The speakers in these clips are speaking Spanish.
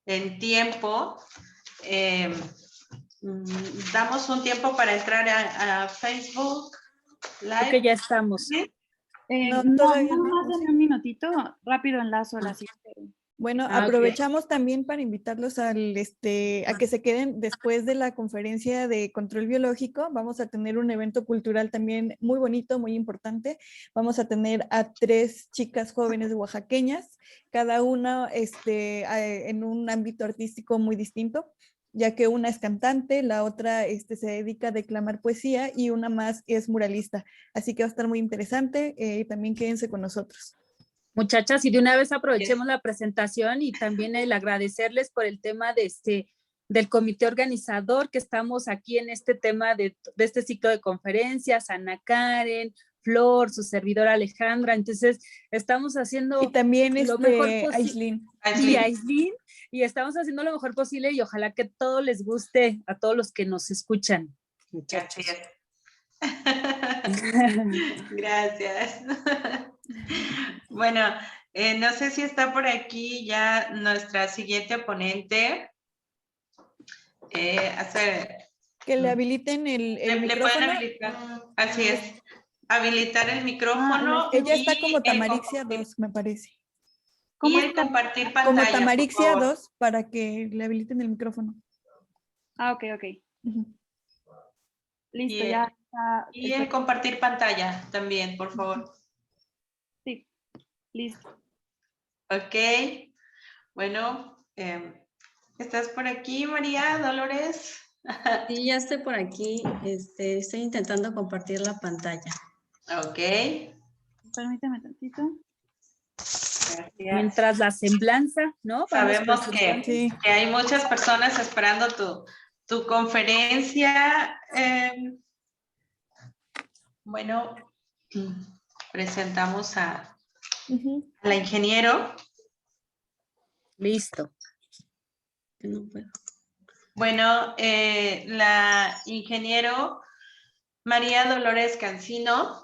en tiempo. Damos un tiempo para entrar a Facebook Live. Creo que ya estamos. ¿Sí? No, más de un minutito, rápido enlazo a la siguiente. Bueno, Ah, aprovechamos también para invitarlos a que se queden después de la conferencia de control biológico. Vamos a tener un evento cultural también muy bonito, muy importante. Vamos a tener a 3 chicas jóvenes oaxaqueñas, cada una en un ámbito artístico muy distinto, ya que una es cantante, la otra se dedica a declamar poesía y una más es muralista. Así que va a estar muy interesante y también quédense con nosotros. Muchachas, y de una vez aprovechemos la presentación y también el agradecerles por el tema del comité organizador, que estamos aquí en este tema de este ciclo de conferencias, Ana Karen, Flor, su servidora Alejandra. Entonces estamos haciendo y también lo mejor posible. Aislinn. Y Aislinn, y estamos haciendo lo mejor posible y ojalá que todo les guste a todos los que nos escuchan, muchachos. Gracias. Bueno, no sé si está por aquí ya nuestra siguiente ponente. Que le habiliten el le micrófono. pueden habilitar, así es, habilitar el micrófono. Ella está como Tamarixia 2, me parece. Y el compartir pantalla. Como Tamarixia 2, para que le habiliten el micrófono. Ah, ok. Listo, ya está. Y el compartir pantalla también, por favor. Sí, listo. Ok. Bueno, ¿estás por aquí, María Dolores? Sí, ya estoy por aquí. Estoy intentando compartir la pantalla. Ok. Permíteme tantito. Gracias. Mientras la semblanza, ¿no? Sabemos que hay muchas personas esperando tu conferencia. Bueno, presentamos a la ingeniero. Listo. No puedo. Bueno, la ingeniero María Dolores Cancino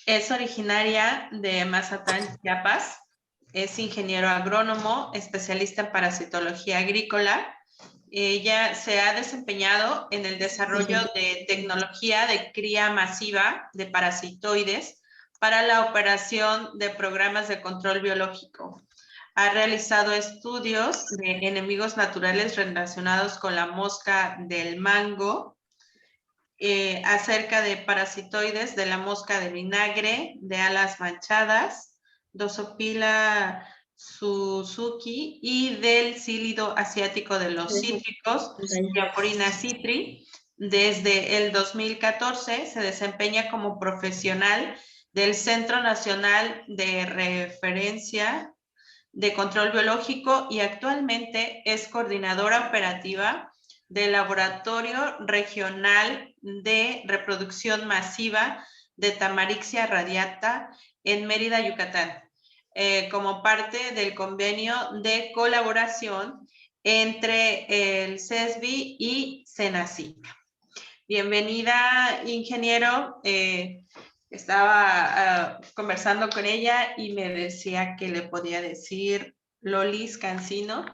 es originaria de Mazatlán, Chiapas. Es ingeniero agrónomo, especialista en parasitología agrícola. Ella se ha desempeñado en el desarrollo de tecnología de cría masiva de parasitoides para la operación de programas de control biológico. Ha realizado estudios de enemigos naturales relacionados con la mosca del mango, acerca de parasitoides de la mosca de vinagre, de alas manchadas, Drosophila suzuki y del cílido asiático de los cítricos, Diaporina citri. Desde el 2014 se desempeña como profesional del Centro Nacional de Referencia de Control Biológico y actualmente es coordinadora operativa del Laboratorio Regional de Reproducción Masiva de Tamarixia radiata en Mérida, Yucatán, como parte del convenio de colaboración entre el CESBI y CENACIP. Bienvenida, ingeniero. Estaba conversando con ella y me decía que le podía decir Lolis Cancino.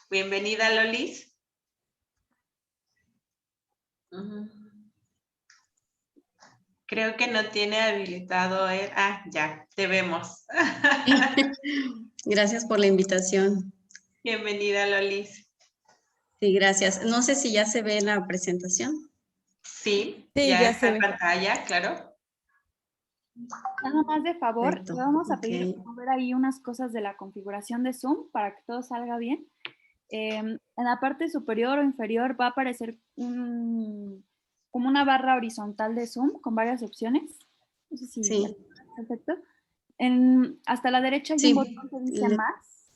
Bienvenida, Lolis. Creo que no tiene habilitado el... Ah, ya, te vemos. Gracias por la invitación. Bienvenida, Lolis. Sí, gracias. No sé si ya se ve la presentación. Sí, ya está en pantalla, claro. Nada más de favor, Perfecto. le vamos a pedir ver ahí unas cosas de la configuración de Zoom para que todo salga bien. En la parte superior o inferior va a aparecer como una barra horizontal de Zoom con varias opciones. No sé si sí. Perfecto. Hasta la derecha hay un botón que dice más.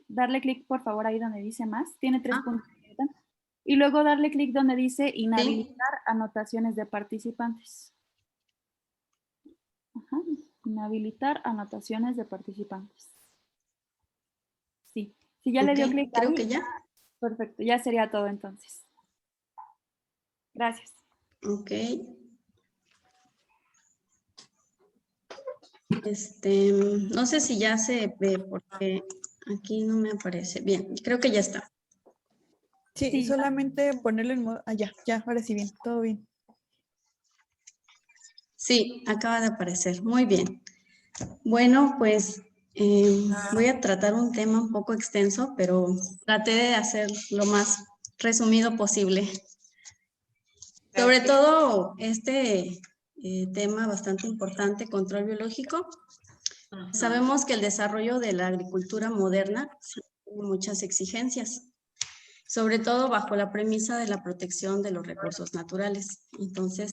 Darle clic, por favor, ahí donde dice más. Tiene 3 puntos. Y luego darle clic donde dice inhabilitar anotaciones de participantes. Inhabilitar anotaciones de participantes. Sí. Si ya le dio clic creo ahí, que ya. Perfecto, ya sería todo entonces. Gracias. Ok. No sé si ya se ve porque Aquí no me aparece. Bien, creo que ya está. Sí, Sí. solamente ponerlo en modo... Ah, ya, ahora sí bien, todo bien. Sí, acaba de aparecer. Muy bien. Bueno, pues voy a tratar un tema un poco extenso, pero traté de hacer lo más resumido posible. Sobre todo este tema bastante importante, control biológico. Sabemos que el desarrollo de la agricultura moderna tiene muchas exigencias, sobre todo bajo la premisa de la protección de los recursos naturales. Entonces,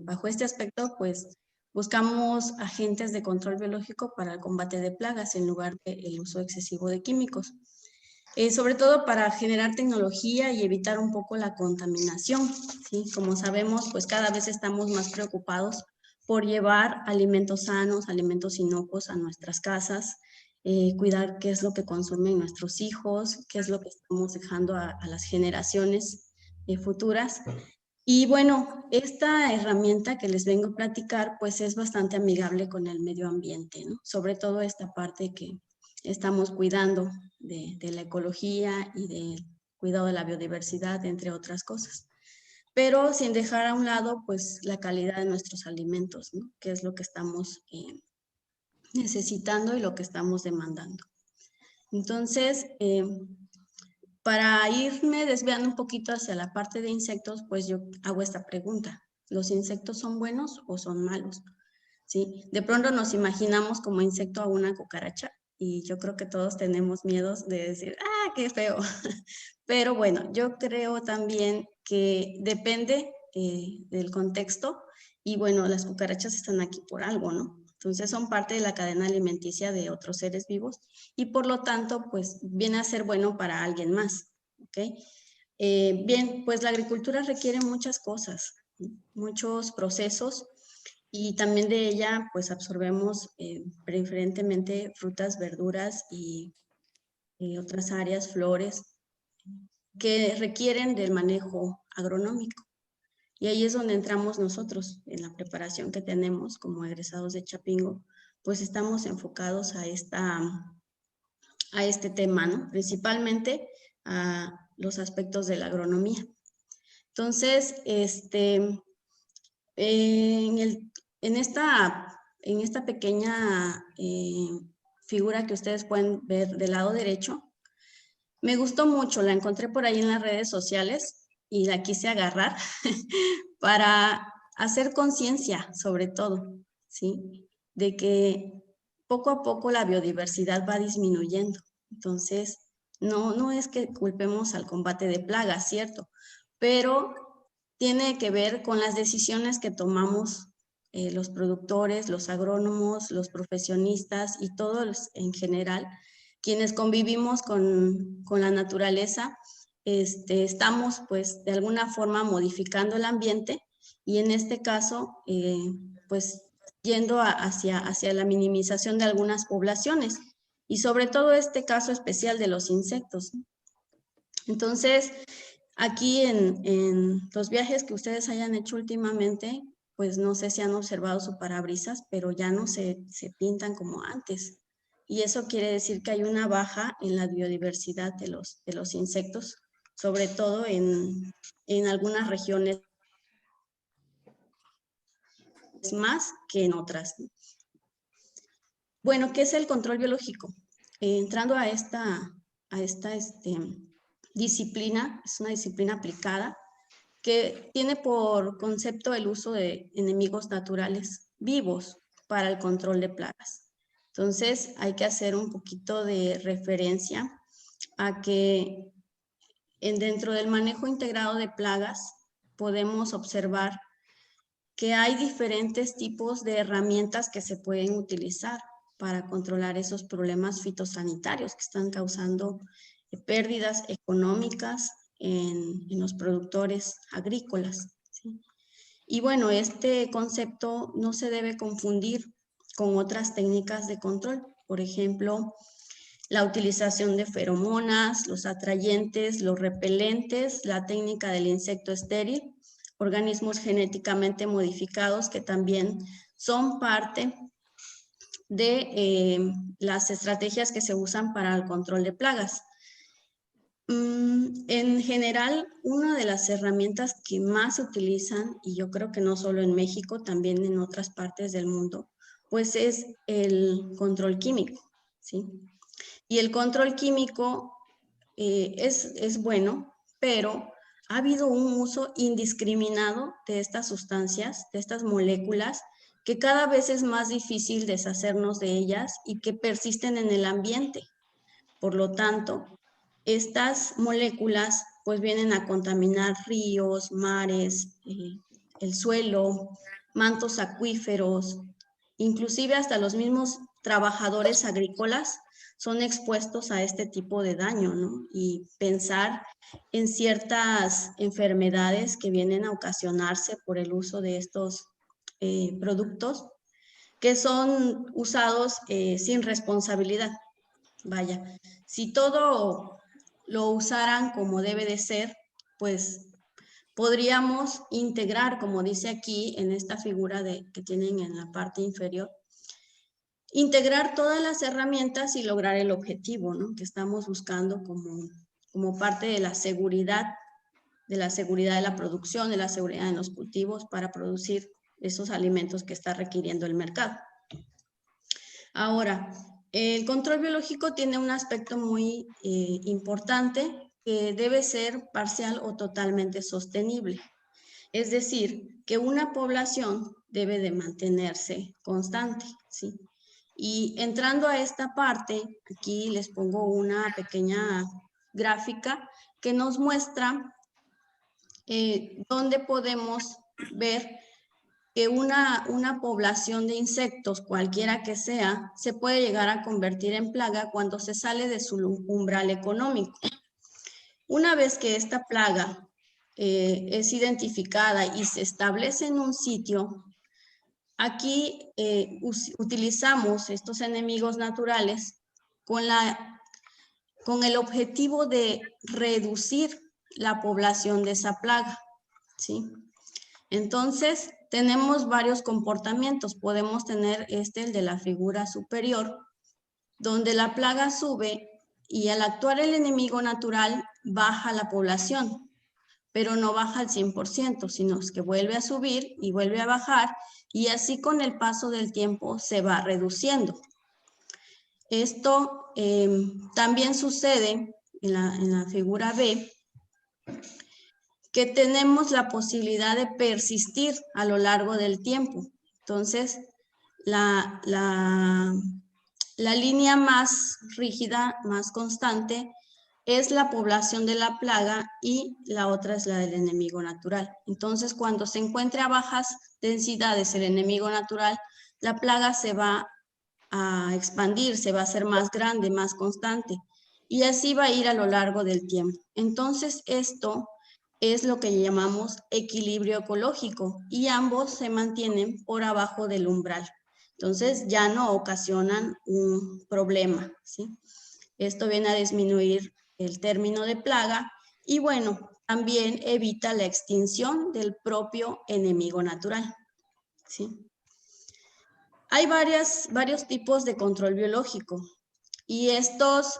bajo este aspecto, pues buscamos agentes de control biológico para el combate de plagas en lugar del uso excesivo de químicos. Sobre todo para generar tecnología y evitar un poco la contaminación, ¿sí? Como sabemos, pues cada vez estamos más preocupados por llevar alimentos sanos, alimentos inocuos a nuestras casas, cuidar qué es lo que consumen nuestros hijos, qué es lo que estamos dejando a las generaciones futuras. Y bueno, esta herramienta que les vengo a platicar, pues es bastante amigable con el medio ambiente, ¿no? Sobre todo esta parte que estamos cuidando de la ecología y del cuidado de la biodiversidad, entre otras cosas. Pero sin dejar a un lado, pues, la calidad de nuestros alimentos, ¿no? Que es lo que estamos necesitando y lo que estamos demandando. Entonces, para irme desviando un poquito hacia la parte de insectos, pues yo hago esta pregunta. ¿Los insectos son buenos o son malos? ¿Sí? De pronto nos imaginamos como insecto a una cucaracha y yo creo que todos tenemos miedos de decir, ¡ah, qué feo! Pero bueno, yo creo también que depende del contexto y bueno, las cucarachas están aquí por algo, ¿no? Entonces son parte de la cadena alimenticia de otros seres vivos y por lo tanto, pues viene a ser bueno para alguien más, ¿ok? Bien, pues la agricultura requiere muchas cosas, muchos procesos y también de ella, pues absorbemos preferentemente frutas, verduras y otras áreas, flores, que requieren del manejo agronómico. Y ahí es donde entramos nosotros, en la preparación que tenemos como egresados de Chapingo, pues estamos enfocados a este tema, ¿no? Principalmente a los aspectos de la agronomía. Entonces, en esta pequeña figura que ustedes pueden ver del lado derecho, me gustó mucho, la encontré por ahí en las redes sociales y la quise agarrar para hacer conciencia, sobre todo, ¿sí? De que poco a poco la biodiversidad va disminuyendo. Entonces, no es que culpemos al combate de plagas, ¿cierto? Pero tiene que ver con las decisiones que tomamos los productores, los agrónomos, los profesionistas y todos en general, quienes convivimos con la naturaleza, estamos pues de alguna forma modificando el ambiente y en este caso pues yendo hacia la minimización de algunas poblaciones y sobre todo este caso especial de los insectos. Entonces, aquí en los viajes que ustedes hayan hecho últimamente, pues no sé si han observado su parabrisas, pero ya no se pintan como antes. Y eso quiere decir que hay una baja en la biodiversidad de los insectos, sobre todo en algunas regiones más que en otras. Bueno, ¿qué es el control biológico? Entrando a esta disciplina, es una disciplina aplicada que tiene por concepto el uso de enemigos naturales vivos para el control de plagas. Entonces, hay que hacer un poquito de referencia a que dentro del manejo integrado de plagas podemos observar que hay diferentes tipos de herramientas que se pueden utilizar para controlar esos problemas fitosanitarios que están causando pérdidas económicas en los productores agrícolas, ¿sí? Y bueno, este concepto no se debe confundir con otras técnicas de control. Por ejemplo, la utilización de feromonas, los atrayentes, los repelentes, la técnica del insecto estéril, organismos genéticamente modificados que también son parte de las estrategias que se usan para el control de plagas. En general, una de las herramientas que más se utilizan, y yo creo que no solo en México, también en otras partes del mundo, pues es el control químico, ¿sí? Y el control químico es bueno, pero ha habido un uso indiscriminado de estas sustancias, de estas moléculas, que cada vez es más difícil deshacernos de ellas y que persisten en el ambiente. Por lo tanto, estas moléculas pues vienen a contaminar ríos, mares, el suelo, mantos acuíferos, inclusive hasta los mismos trabajadores agrícolas son expuestos a este tipo de daño, ¿no? Y pensar en ciertas enfermedades que vienen a ocasionarse por el uso de estos productos que son usados sin responsabilidad. Vaya, si todo lo usaran como debe de ser, pues podríamos integrar, como dice aquí en esta figura que tienen en la parte inferior, integrar todas las herramientas y lograr el objetivo, ¿no? Que estamos buscando como parte de la seguridad de la producción, de la seguridad en los cultivos para producir esos alimentos que está requiriendo el mercado. Ahora, el control biológico tiene un aspecto muy importante que debe ser parcial o totalmente sostenible. Es decir, que una población debe de mantenerse constante, ¿sí? Y entrando a esta parte, aquí les pongo una pequeña gráfica que nos muestra dónde podemos ver que una población de insectos, cualquiera que sea, se puede llegar a convertir en plaga cuando se sale de su umbral económico. Una vez que esta plaga es identificada y se establece en un sitio, aquí utilizamos estos enemigos naturales con el objetivo de reducir la población de esa plaga, ¿sí? Entonces, tenemos varios comportamientos. Podemos tener el de la figura superior, donde la plaga sube y al actuar el enemigo natural baja la población, pero no baja al 100%, sino que vuelve a subir y vuelve a bajar y así con el paso del tiempo se va reduciendo. Esto también sucede en la figura B, que tenemos la posibilidad de persistir a lo largo del tiempo. Entonces, la línea más rígida, más constante, es la población de la plaga y la otra es la del enemigo natural. Entonces, cuando se encuentre a bajas densidades el enemigo natural, la plaga se va a expandir, se va a hacer más grande, más constante, y así va a ir a lo largo del tiempo. Entonces, esto es lo que llamamos equilibrio ecológico y ambos se mantienen por abajo del umbral. Entonces ya no ocasionan un problema, ¿sí? Esto viene a disminuir el término de plaga y bueno, también evita la extinción del propio enemigo natural, ¿sí? Hay varios tipos de control biológico y estos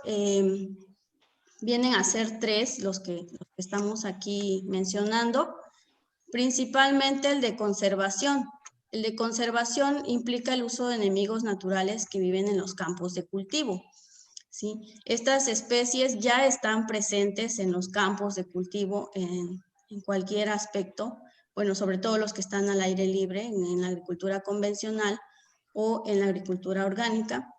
vienen a ser tres, los que estamos aquí mencionando, principalmente el de conservación. El de conservación implica el uso de enemigos naturales que viven en los campos de cultivo, ¿sí? Estas especies ya están presentes en los campos de cultivo en cualquier aspecto, bueno, sobre todo los que están al aire libre, en la agricultura convencional o en la agricultura orgánica,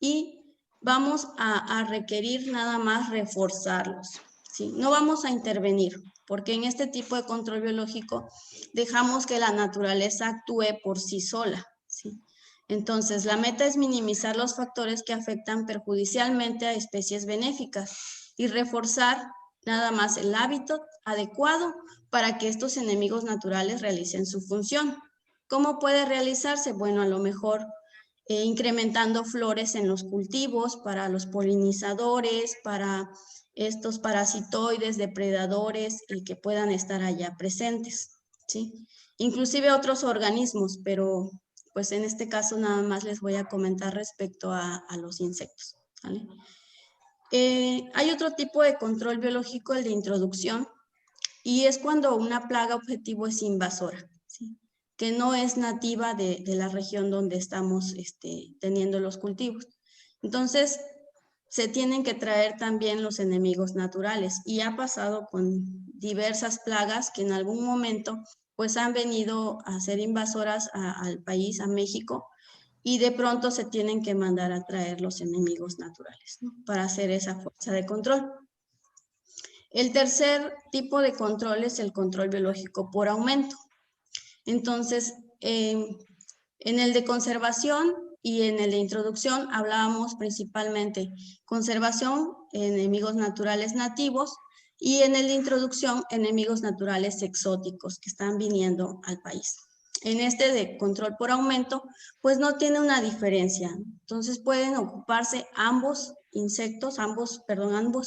y vamos a requerir nada más reforzarlos, ¿sí? No vamos a intervenir, porque en este tipo de control biológico dejamos que la naturaleza actúe por sí sola, ¿sí? Entonces, la meta es minimizar los factores que afectan perjudicialmente a especies benéficas y reforzar nada más el hábitat adecuado para que estos enemigos naturales realicen su función. ¿Cómo puede realizarse? Bueno, a lo mejor incrementando flores en los cultivos para los polinizadores, para estos parasitoides, depredadores y que puedan estar allá presentes, ¿sí? Inclusive otros organismos, pero pues en este caso nada más les voy a comentar respecto a los insectos, ¿vale? Hay otro tipo de control biológico, el de introducción, y es cuando una plaga objetivo es invasora, ¿sí? Que no es nativa de la región donde estamos teniendo los cultivos. Entonces, se tienen que traer también los enemigos naturales, y ha pasado con diversas plagas que en algún momento pues han venido a ser invasoras al país, a México, y de pronto se tienen que mandar a traer los enemigos naturales, ¿no? Para hacer esa fuerza de control. El tercer tipo de control es el control biológico por aumento. Entonces, en el de conservación y en el de introducción hablábamos principalmente conservación, enemigos naturales nativos, y en el de introducción, enemigos naturales exóticos que están viniendo al país. En este de control por aumento, pues no tiene una diferencia. Entonces pueden ocuparse ambos insectos, ambos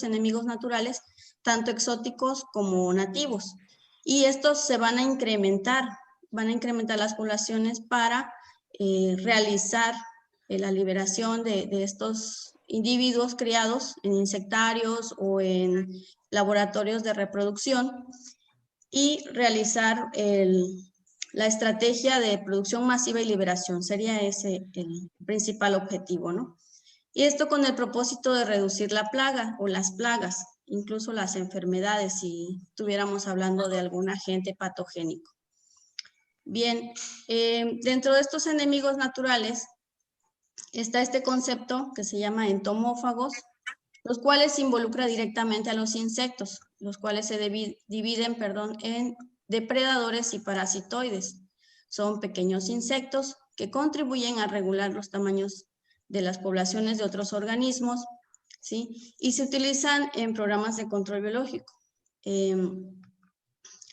enemigos naturales, tanto exóticos como nativos. Y estos se van a incrementar las poblaciones para realizar la liberación de estos individuos criados en insectarios o en laboratorios de reproducción, y realizar la estrategia de producción masiva y liberación. Sería ese el principal objetivo, ¿no? Y esto con el propósito de reducir la plaga o las plagas, incluso las enfermedades, si estuviéramos hablando de algún agente patogénico. Bien, dentro de estos enemigos naturales está este concepto que se llama entomófagos, los cuales involucra directamente a los insectos, los cuales se dividen en depredadores y parasitoides. Son pequeños insectos que contribuyen a regular los tamaños de las poblaciones de otros organismos, ¿sí? Y se utilizan en programas de control biológico,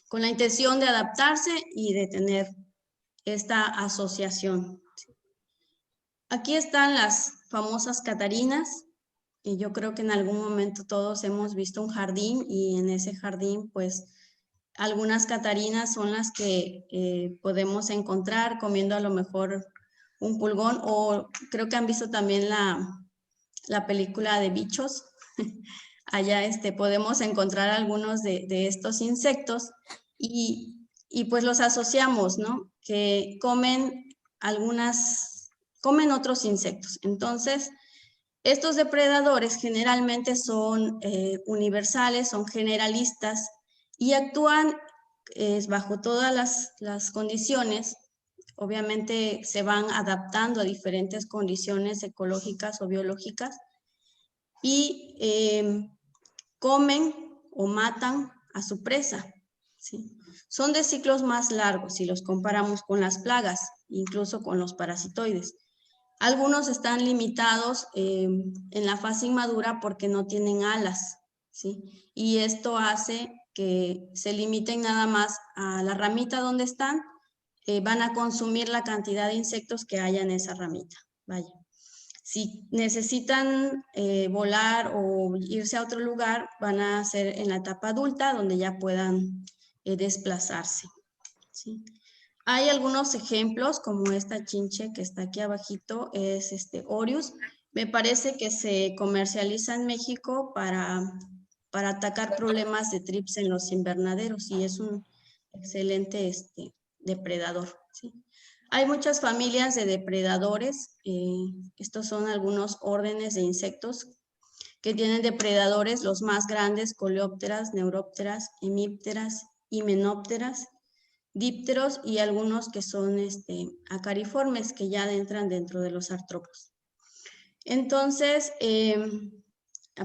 con la intención de adaptarse y de tener esta asociación. Aquí están las famosas catarinas, y yo creo que en algún momento todos hemos visto un jardín, y en ese jardín pues algunas catarinas son las que podemos encontrar comiendo a lo mejor un pulgón, o creo que han visto también la película de Bichos. Allá podemos encontrar algunos de estos insectos, y pues los asociamos, ¿no? Que comen otros insectos. Entonces, estos depredadores generalmente son universales, son generalistas, y actúan bajo todas las condiciones. Obviamente se van adaptando a diferentes condiciones ecológicas o biológicas, y comen o matan a su presa, ¿sí? Son de ciclos más largos si los comparamos con las plagas, incluso con los parasitoides. Algunos están limitados en la fase inmadura porque no tienen alas, ¿sí? Y esto hace que se limiten nada más a la ramita donde están. Van a consumir la cantidad de insectos que haya en esa ramita. Vaya. Si necesitan volar o irse a otro lugar, van a ser en la etapa adulta, donde ya puedan desplazarse, ¿sí? Hay algunos ejemplos, como esta chinche que está aquí abajito, es Orius. Me parece que se comercializa en México para atacar problemas de trips en los invernaderos, y es un excelente depredador, ¿sí? Hay muchas familias de depredadores. Estos son algunos órdenes de insectos que tienen depredadores, los más grandes: coleópteras, neurópteras, hemípteras, himenópteras, dípteros, y algunos que son acariformes, que ya entran dentro de los artrópodos. Entonces,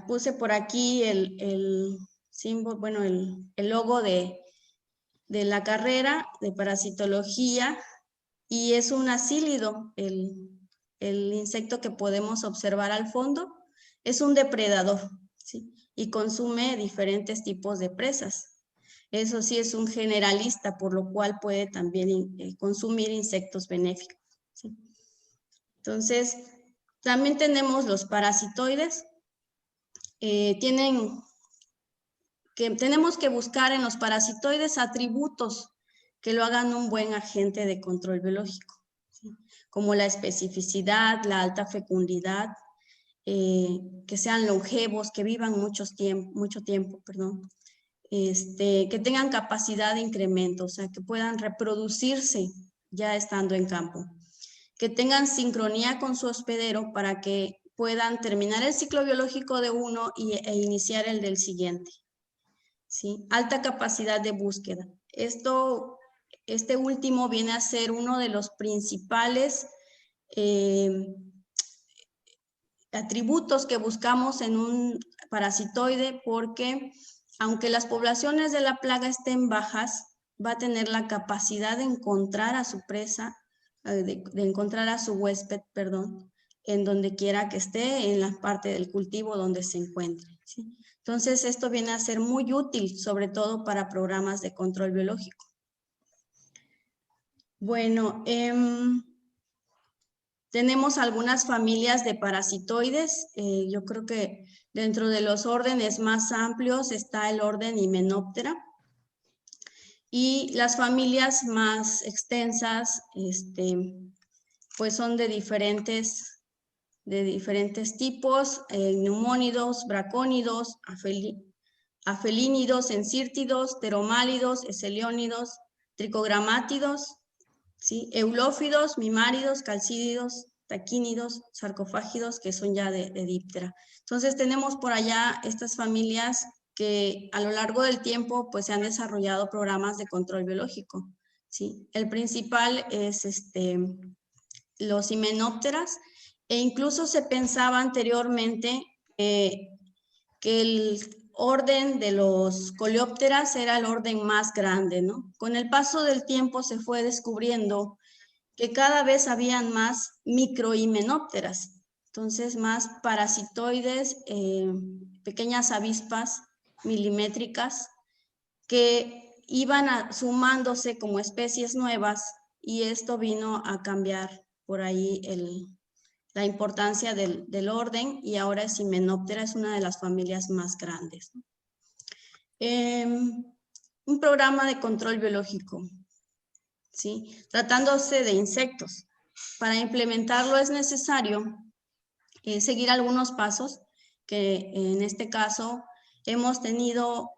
puse por aquí el símbolo, bueno, el logo de la carrera de parasitología, y es un asílido, el insecto que podemos observar al fondo. Es un depredador, ¿sí? Y consume diferentes tipos de presas. Eso sí, es un generalista, por lo cual puede también consumir insectos benéficos, ¿sí? Entonces, también tenemos los parasitoides. Tenemos que buscar en los parasitoides atributos que lo hagan un buen agente de control biológico, ¿sí? Como la especificidad, la alta fecundidad, que sean longevos, que vivan mucho tiempo, perdón. Que tengan capacidad de incremento, o sea, que puedan reproducirse ya estando en campo. Que tengan sincronía con su hospedero para que puedan terminar el ciclo biológico de uno e iniciar el del siguiente. ¿Sí? Alta capacidad de búsqueda. Este último viene a ser uno de los principales atributos que buscamos en un parasitoide, porque aunque las poblaciones de la plaga estén bajas, va a tener la capacidad de encontrar a su presa, de encontrar a su huésped, perdón, en donde quiera que esté, en la parte del cultivo donde se encuentre, ¿sí? Entonces, esto viene a ser muy útil, sobre todo para programas de control biológico. Bueno, tenemos algunas familias de parasitoides. Yo creo que dentro de los órdenes más amplios está el orden Hymenoptera. Y las familias más extensas, pues son de diferentes tipos: neumónidos, bracónidos, afelínidos, encírtidos, pteromálidos, eseliónidos, tricogramátidos, ¿sí? Eulófidos, mimáridos, calcídidos, taquínidos, sarcofágidos, que son ya de díptera. Entonces tenemos por allá estas familias que a lo largo del tiempo pues se han desarrollado programas de control biológico, ¿sí? El principal es los Hymenopteras, e incluso se pensaba anteriormente que el orden de los coleópteras era el orden más grande, ¿no? Con el paso del tiempo se fue descubriendo que cada vez habían más microhymenópteras, entonces más parasitoides, pequeñas avispas milimétricas que iban sumándose como especies nuevas, y esto vino a cambiar por ahí la importancia del orden, y ahora es Hymenoptera, es una de las familias más grandes. Un programa de control biológico, ¿sí? Tratándose de insectos. Para implementarlo es necesario seguir algunos pasos que en este caso hemos tenido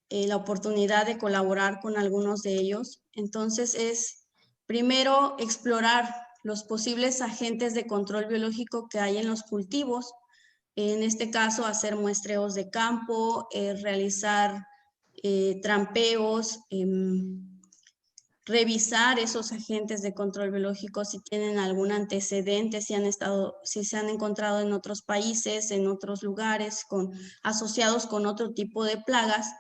la oportunidad de colaborar con algunos de ellos. Entonces es primero explorar los posibles agentes de control biológico que hay en los cultivos. En este caso, hacer muestreos de campo, realizar trampeos, revisar esos agentes de control biológico si tienen algún antecedente, si se han encontrado en otros países, en otros lugares, asociados con otro tipo de plagas.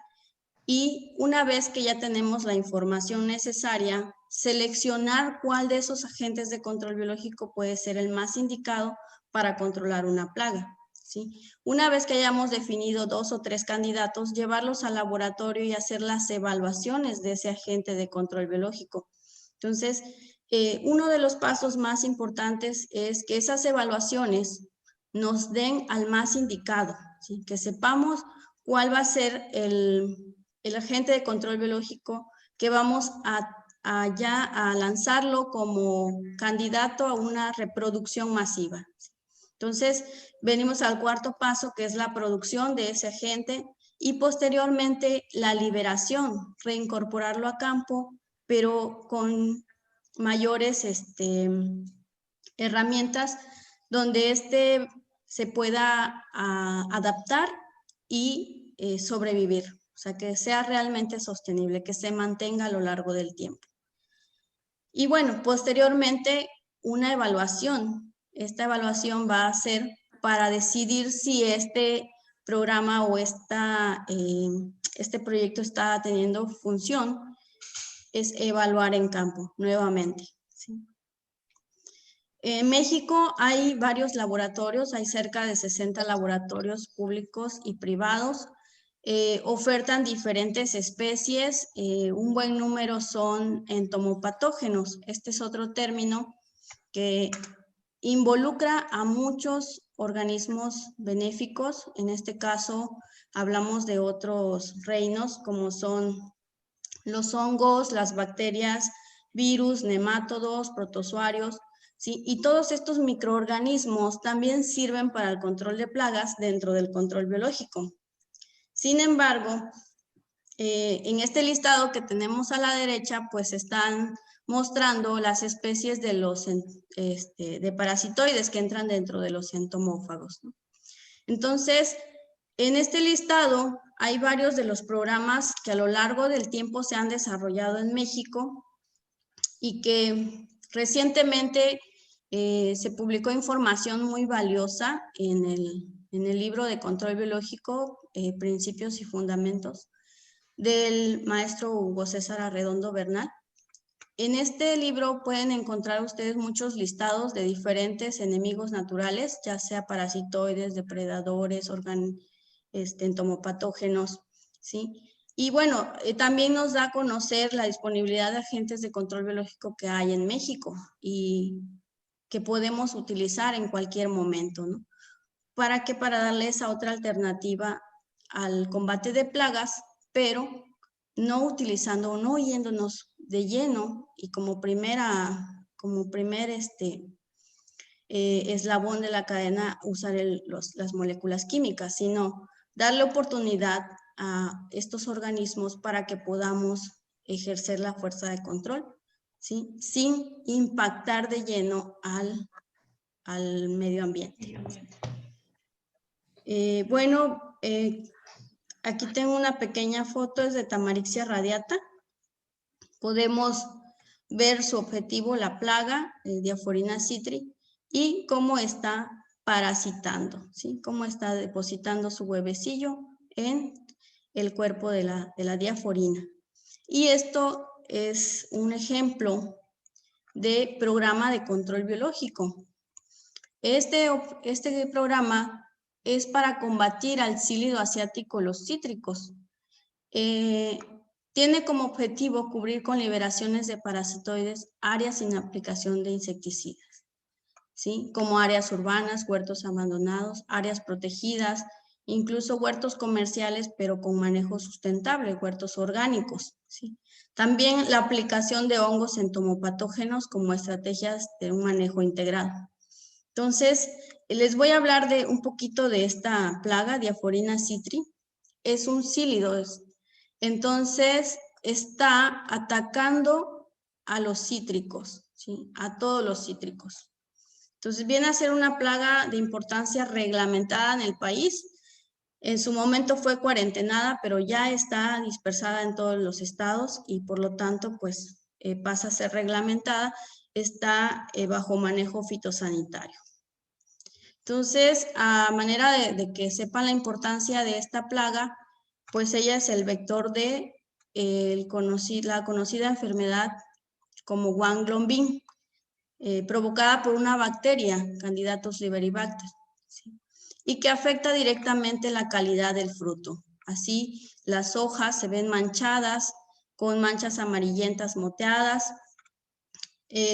Y una vez que ya tenemos la información necesaria, seleccionar cuál de esos agentes de control biológico puede ser el más indicado para controlar una plaga, ¿sí? Una vez que hayamos definido 2 o 3 candidatos, llevarlos al laboratorio y hacer las evaluaciones de ese agente de control biológico. Entonces, uno de los pasos más importantes es que esas evaluaciones nos den al más indicado, ¿sí? Que sepamos cuál va a ser el agente de control biológico que vamos ya a lanzarlo como candidato a una reproducción masiva. Entonces, venimos al cuarto paso, que es la producción de ese agente, y posteriormente la liberación, reincorporarlo a campo, pero con mayores herramientas donde se pueda adaptar y sobrevivir. O sea, que sea realmente sostenible, que se mantenga a lo largo del tiempo. Y bueno, posteriormente una evaluación. Esta evaluación va a ser para decidir si este programa o este proyecto está teniendo función, es evaluar en campo nuevamente, ¿sí? En México hay varios laboratorios, hay cerca de 60 laboratorios públicos y privados. Ofertan diferentes especies, un buen número son entomopatógenos. Este es otro término que involucra a muchos organismos benéficos. En este caso hablamos de otros reinos como son los hongos, las bacterias, virus, nemátodos, protozoarios, ¿sí? Y todos estos microorganismos también sirven para el control de plagas dentro del control biológico. Sin embargo, en este listado que tenemos a la derecha, pues están mostrando las especies de los de parasitoides que entran dentro de los entomófagos, ¿no? Entonces, en este listado hay varios de los programas que a lo largo del tiempo se han desarrollado en México y que recientemente se publicó información muy valiosa en el libro de Control Biológico, Principios y Fundamentos, del maestro Hugo César Arredondo Bernal. En este libro pueden encontrar ustedes muchos listados de diferentes enemigos naturales, ya sea parasitoides, depredadores, entomopatógenos, ¿sí? Y bueno, también nos da a conocer la disponibilidad de agentes de control biológico que hay en México y que podemos utilizar en cualquier momento, ¿no? ¿Para qué? Para darle esa otra alternativa al combate de plagas, pero no utilizando o no yéndonos de lleno y como primer eslabón de la cadena usar las moléculas químicas, sino darle oportunidad a estos organismos para que podamos ejercer la fuerza de control, ¿sí? Sin impactar de lleno al medio ambiente. Aquí tengo una pequeña foto, es de Tamarixia radiata. Podemos ver su objetivo, la plaga, Diaforina citri, y cómo está parasitando, ¿sí? Cómo está depositando su huevecillo en el cuerpo de la diaforina. Y esto es un ejemplo de programa de control biológico. Este programa es para combatir al cílido asiático los cítricos. Tiene como objetivo cubrir con liberaciones de parasitoides áreas sin aplicación de insecticidas, ¿sí? Como áreas urbanas, huertos abandonados, áreas protegidas, incluso huertos comerciales, pero con manejo sustentable, huertos orgánicos, ¿sí? También la aplicación de hongos entomopatógenos como estrategias de un manejo integrado. Entonces, les voy a hablar de un poquito de esta plaga, Diaforina citri. Es un cílido, entonces está atacando a los cítricos, ¿sí? A todos los cítricos. Entonces viene a ser una plaga de importancia reglamentada en el país. En su momento fue cuarentenada, pero ya está dispersada en todos los estados y por lo tanto pues pasa a ser reglamentada, está bajo manejo fitosanitario. Entonces, a manera de que sepan la importancia de esta plaga, pues ella es el vector de la conocida enfermedad como Guanglongbing, provocada por una bacteria, Candidatus liberibacter, ¿sí? Y que afecta directamente la calidad del fruto. Así, las hojas se ven manchadas, con manchas amarillentas moteadas,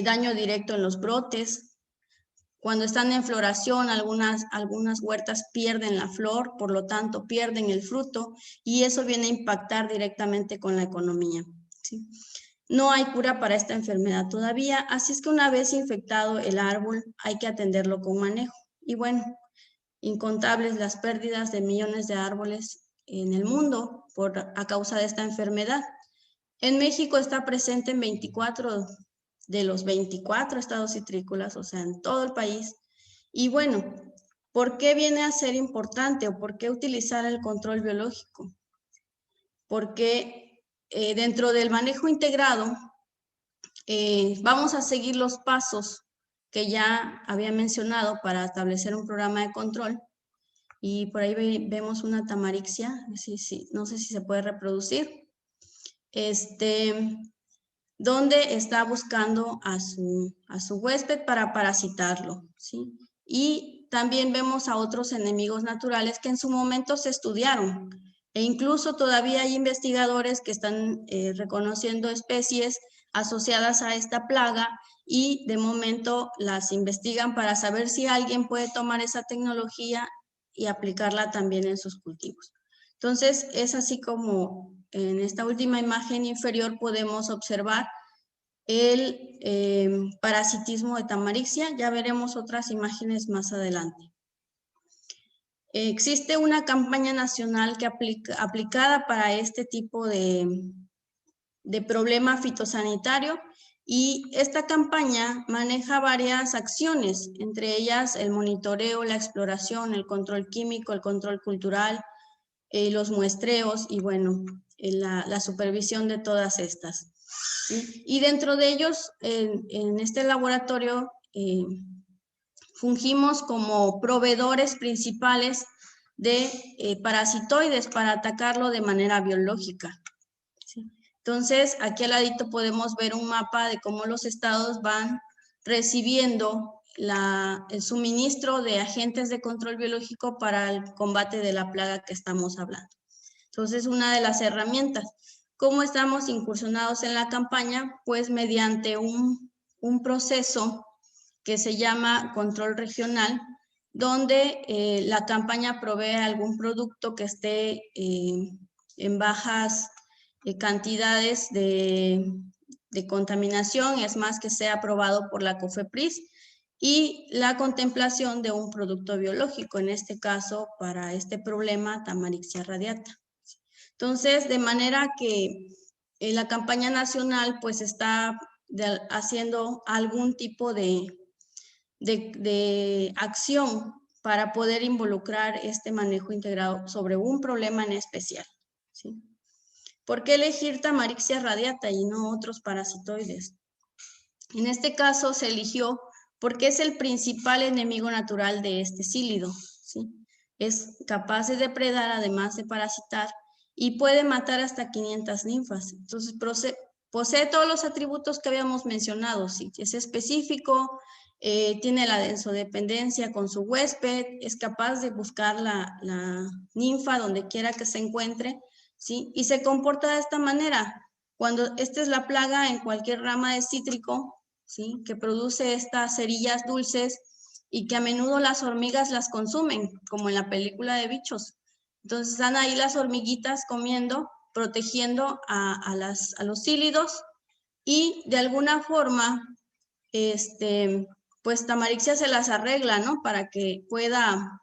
daño directo en los brotes. Cuando están en floración, algunas huertas pierden la flor, por lo tanto pierden el fruto y eso viene a impactar directamente con la economía, ¿sí? No hay cura para esta enfermedad todavía, así es que una vez infectado el árbol hay que atenderlo con manejo. Y bueno, incontables las pérdidas de millones de árboles en el mundo a causa de esta enfermedad. En México está presente en 24 de los 24 estados citrícolas, o sea, en todo el país. Y bueno, ¿por qué viene a ser importante o por qué utilizar el control biológico? Porque dentro del manejo integrado vamos a seguir los pasos que ya había mencionado para establecer un programa de control. Y por ahí vemos una tamarixia, no sé si se puede reproducir. Donde está buscando a su huésped para parasitarlo, ¿sí? Y también vemos a otros enemigos naturales que en su momento se estudiaron e incluso todavía hay investigadores que están reconociendo especies asociadas a esta plaga y de momento las investigan para saber si alguien puede tomar esa tecnología y aplicarla también en sus cultivos. Entonces, es así como en esta última imagen inferior podemos observar el parasitismo de Tamarixia. Ya veremos otras imágenes más adelante. Existe una campaña nacional que aplicada para este tipo de problema fitosanitario, y esta campaña maneja varias acciones, entre ellas el monitoreo, la exploración, el control químico, el control cultural, los muestreos y bueno, la supervisión de todas estas. ¿Sí? Y dentro de ellos, en este laboratorio, fungimos como proveedores principales de parasitoides para atacarlo de manera biológica. ¿Sí? Entonces, aquí al ladito podemos ver un mapa de cómo los estados van recibiendo el suministro de agentes de control biológico para el combate de la plaga que estamos hablando. Entonces, una de las herramientas. ¿Cómo estamos incursionados en la campaña? Pues mediante un proceso que se llama control regional, donde la campaña provee algún producto que esté en bajas cantidades de contaminación, es más, que sea aprobado por la COFEPRIS, y la contemplación de un producto biológico, en este caso para este problema Tamarixia radiata. Entonces, de manera que la campaña nacional pues está haciendo algún tipo de acción para poder involucrar este manejo integrado sobre un problema en especial. ¿Sí? ¿Por qué elegir Tamarixia radiata y no otros parasitoides? En este caso se eligió porque es el principal enemigo natural de este cílido. ¿Sí? Es capaz de depredar además de parasitar y puede matar hasta 500 ninfas. Entonces posee todos los atributos que habíamos mencionado. ¿Sí? Es específico, tiene la densodependencia con su huésped, es capaz de buscar la ninfa donde quiera que se encuentre, ¿sí? Y se comporta de esta manera. Cuando esta es la plaga en cualquier rama de cítrico, ¿sí? Que produce estas cerillas dulces y que a menudo las hormigas las consumen, como en la película de Bichos. Entonces están ahí las hormiguitas comiendo, protegiendo a los cílidos, y de alguna forma, pues Tamarixia se las arregla, ¿no? Para que pueda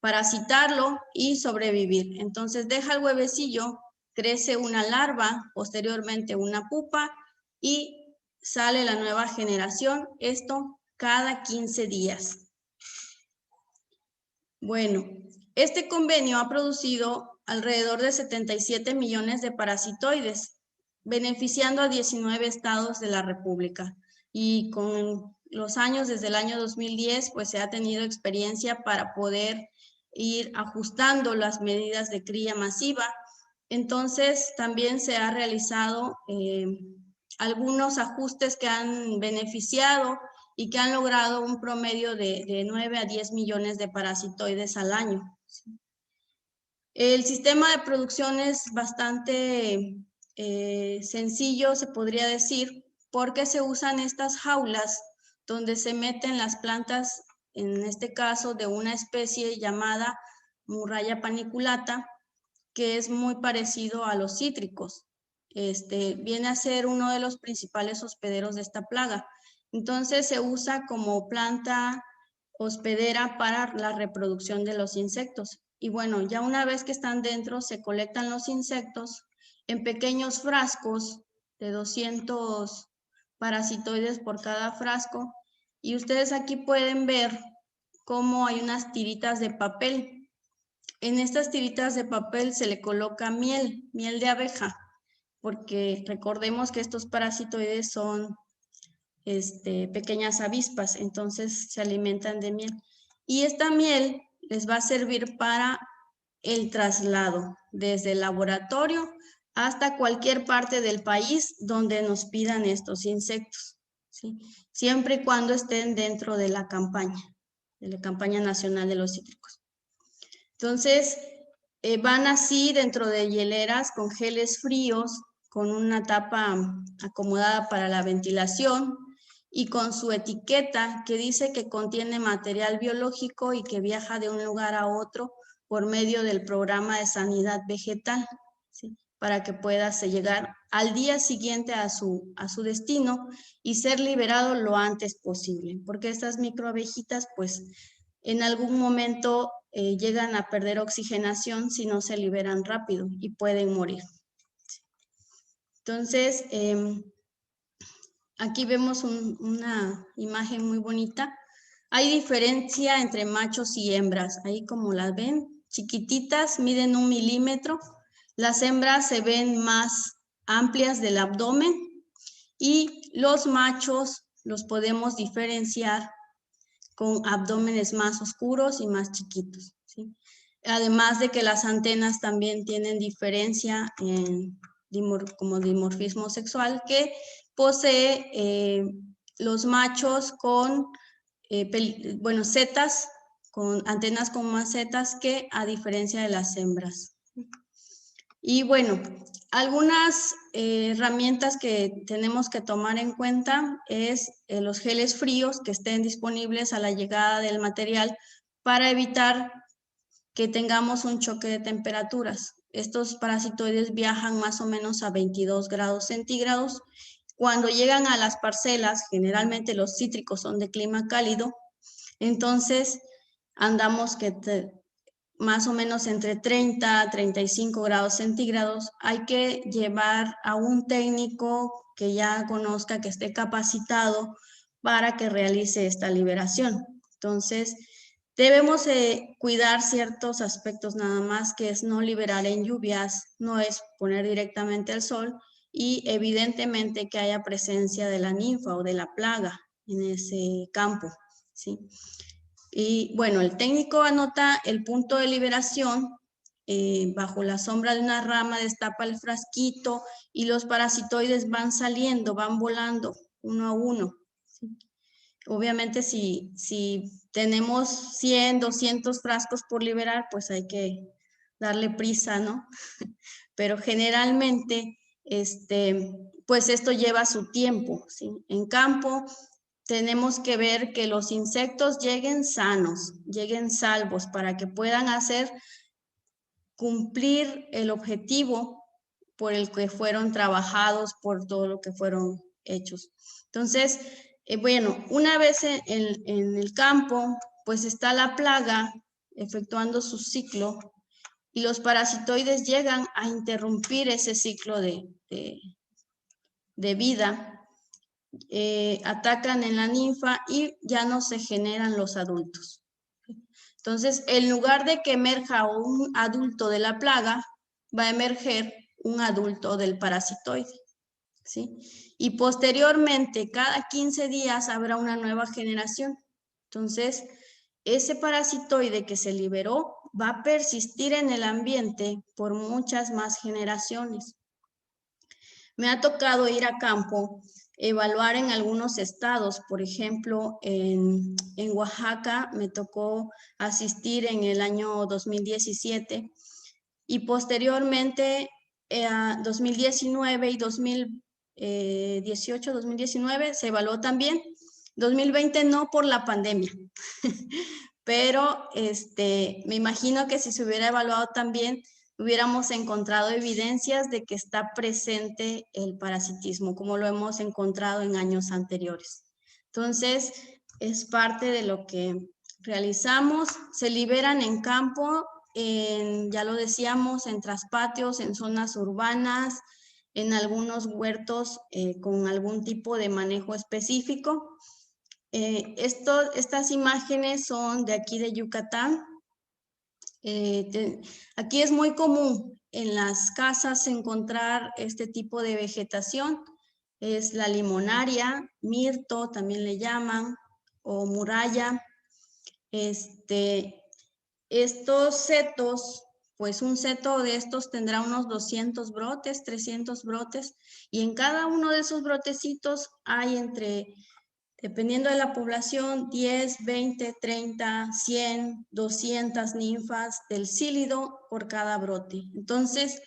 parasitarlo y sobrevivir. Entonces deja el huevecillo, crece una larva, posteriormente una pupa, y sale la nueva generación, esto cada 15 días. Bueno, este convenio ha producido alrededor de 77 millones de parasitoides, beneficiando a 19 estados de la República. Y con los años, desde el año 2010, pues se ha tenido experiencia para poder ir ajustando las medidas de cría masiva. Entonces, también se ha realizado algunos ajustes que han beneficiado y que han logrado un promedio de 9 a 10 millones de parasitoides al año. El sistema de producción es bastante sencillo, se podría decir, porque se usan estas jaulas donde se meten las plantas, en este caso de una especie llamada Murraya paniculata, que es muy parecido a los cítricos. Viene a ser uno de los principales hospederos de esta plaga. Entonces se usa como planta hospedera para la reproducción de los insectos. Y bueno, ya una vez que están dentro, se colectan los insectos en pequeños frascos de 200 parasitoides por cada frasco. Y ustedes aquí pueden ver cómo hay unas tiritas de papel. En estas tiritas de papel se le coloca miel de abeja, porque recordemos que estos parasitoides son pequeñas avispas, entonces se alimentan de miel. Y esta miel les va a servir para el traslado desde el laboratorio hasta cualquier parte del país donde nos pidan estos insectos, ¿sí? Siempre y cuando estén dentro de la campaña nacional de los cítricos. Entonces, van así dentro de hieleras con geles fríos, con una tapa acomodada para la ventilación y con su etiqueta que dice que contiene material biológico y que viaja de un lugar a otro por medio del programa de sanidad vegetal, ¿sí? para que pueda llegar al día siguiente a su destino y ser liberado lo antes posible, porque estas microabejitas pues en algún momento llegan a perder oxigenación si no se liberan rápido y pueden morir. Entonces, aquí vemos una imagen muy bonita. Hay diferencia entre machos y hembras, ahí como las ven, chiquititas, miden 1 milímetro. Las hembras se ven más amplias del abdomen y los machos los podemos diferenciar con abdómenes más oscuros y más chiquitos, ¿sí? Además de que las antenas también tienen diferencia como dimorfismo sexual, que posee los machos con, setas, con antenas con más setas que a diferencia de las hembras. Y bueno, algunas herramientas que tenemos que tomar en cuenta es los geles fríos que estén disponibles a la llegada del material para evitar que tengamos un choque de temperaturas. Estos parasitoides viajan más o menos a 22 grados centígrados. Cuando llegan a las parcelas, generalmente los cítricos son de clima cálido, entonces andamos más o menos entre 30 a 35 grados centígrados. Hay que llevar a un técnico que ya conozca, que esté capacitado para que realice esta liberación. Entonces, debemos cuidar ciertos aspectos nada más, que es no liberar en lluvias, no es poner directamente al sol y evidentemente que haya presencia de la ninfa o de la plaga en ese campo, ¿sí? Y bueno, el técnico anota el punto de liberación, bajo la sombra de una rama destapa el frasquito y los parasitoides van saliendo, van volando uno a uno, ¿sí? Obviamente si tenemos 100, 200 frascos por liberar, pues hay que darle prisa, ¿no? Pero generalmente, pues esto lleva su tiempo, ¿sí? En campo tenemos que ver que los insectos lleguen sanos, lleguen salvos, para que puedan cumplir el objetivo por el que fueron trabajados, por todo lo que fueron hechos. Entonces, bueno, una vez en el campo, pues está la plaga efectuando su ciclo y los parasitoides llegan a interrumpir ese ciclo de vida. Atacan en la ninfa y ya no se generan los adultos. Entonces, en lugar de que emerja un adulto de la plaga, va a emerger un adulto del parasitoide, ¿sí? Y posteriormente, cada 15 días habrá una nueva generación. Entonces, ese parasitoide que se liberó va a persistir en el ambiente por muchas más generaciones. Me ha tocado ir a campo, evaluar en algunos estados, por ejemplo, en Oaxaca me tocó asistir en el año 2017 y posteriormente 2019 y 2018, 2019 se evaluó también, 2020 no por la pandemia, pero me imagino que si se hubiera evaluado también, hubiéramos encontrado evidencias de que está presente el parasitismo, como lo hemos encontrado en años anteriores. Entonces, es parte de lo que realizamos. Se liberan en campo, ya lo decíamos, en traspatios, en zonas urbanas, en algunos huertos con algún tipo de manejo específico. Estas imágenes son de aquí de Yucatán. Aquí es muy común en las casas encontrar este tipo de vegetación. Es la limonaria, mirto también le llaman, o muralla. Estos setos, pues un seto de estos tendrá unos 200 brotes, 300 brotes, y en cada uno de esos brotecitos hay dependiendo de la población, 10, 20, 30, 100, 200 ninfas del cílido por cada brote. Entonces,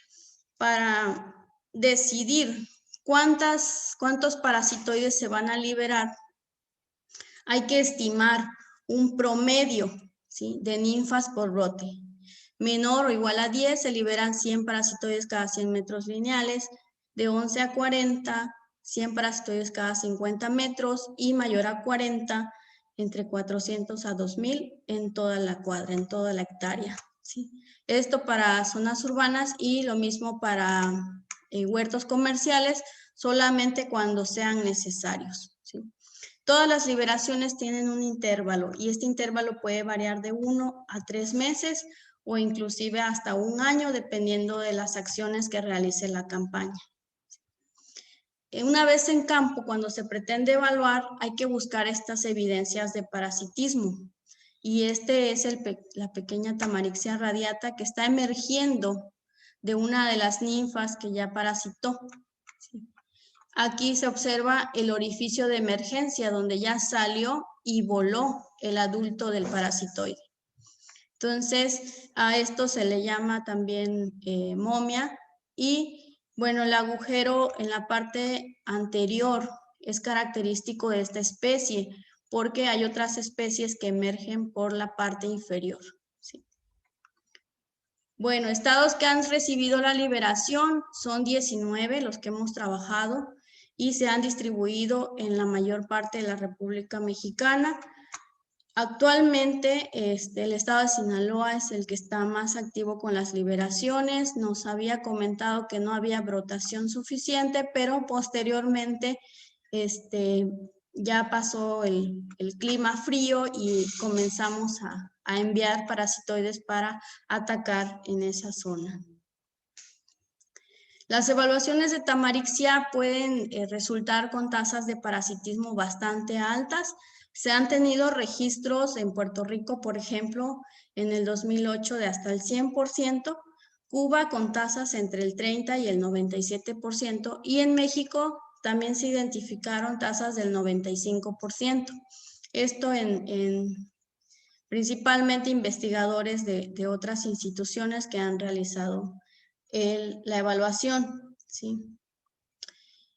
para decidir cuántos parasitoides se van a liberar, hay que estimar un promedio, ¿sí?, de ninfas por brote. menor o igual a 10, se liberan 100 parasitoides cada 100 metros lineales, de 11 a 40, 100 parasitoides cada 50 metros, y mayor a 40, entre 400 a 2000 en toda la cuadra, en toda la hectárea, ¿sí? Esto para zonas urbanas, y lo mismo para huertos comerciales, solamente cuando sean necesarios, ¿sí? Todas las liberaciones tienen un intervalo, y este intervalo puede variar de 1 a 3 meses o inclusive hasta 1 año, dependiendo de las acciones que realice la campaña. Una vez en campo, cuando se pretende evaluar, hay que buscar estas evidencias de parasitismo. Y este es la pequeña Tamarixia radiata, que está emergiendo de una de las ninfas que ya parasitó. Aquí se observa el orificio de emergencia, donde ya salió y voló el adulto del parasitoide. Entonces, a esto se le llama también momia. Y bueno, el agujero en la parte anterior es característico de esta especie, porque hay otras especies que emergen por la parte inferior, ¿sí? Bueno, estados que han recibido la liberación son 19 los que hemos trabajado, y se han distribuido en la mayor parte de la República Mexicana. Actualmente el estado de Sinaloa es el que está más activo con las liberaciones. Nos había comentado que no había brotación suficiente, pero posteriormente ya pasó el clima frío y comenzamos a enviar parasitoides para atacar en esa zona. Las evaluaciones de Tamarixia pueden resultar con tasas de parasitismo bastante altas. Se han tenido registros en Puerto Rico, por ejemplo, en el 2008 de hasta el 100%, Cuba con tasas entre el 30 y el 97%, y en México también se identificaron tasas del 95%. Esto principalmente investigadores de otras instituciones que han realizado la evaluación, ¿sí?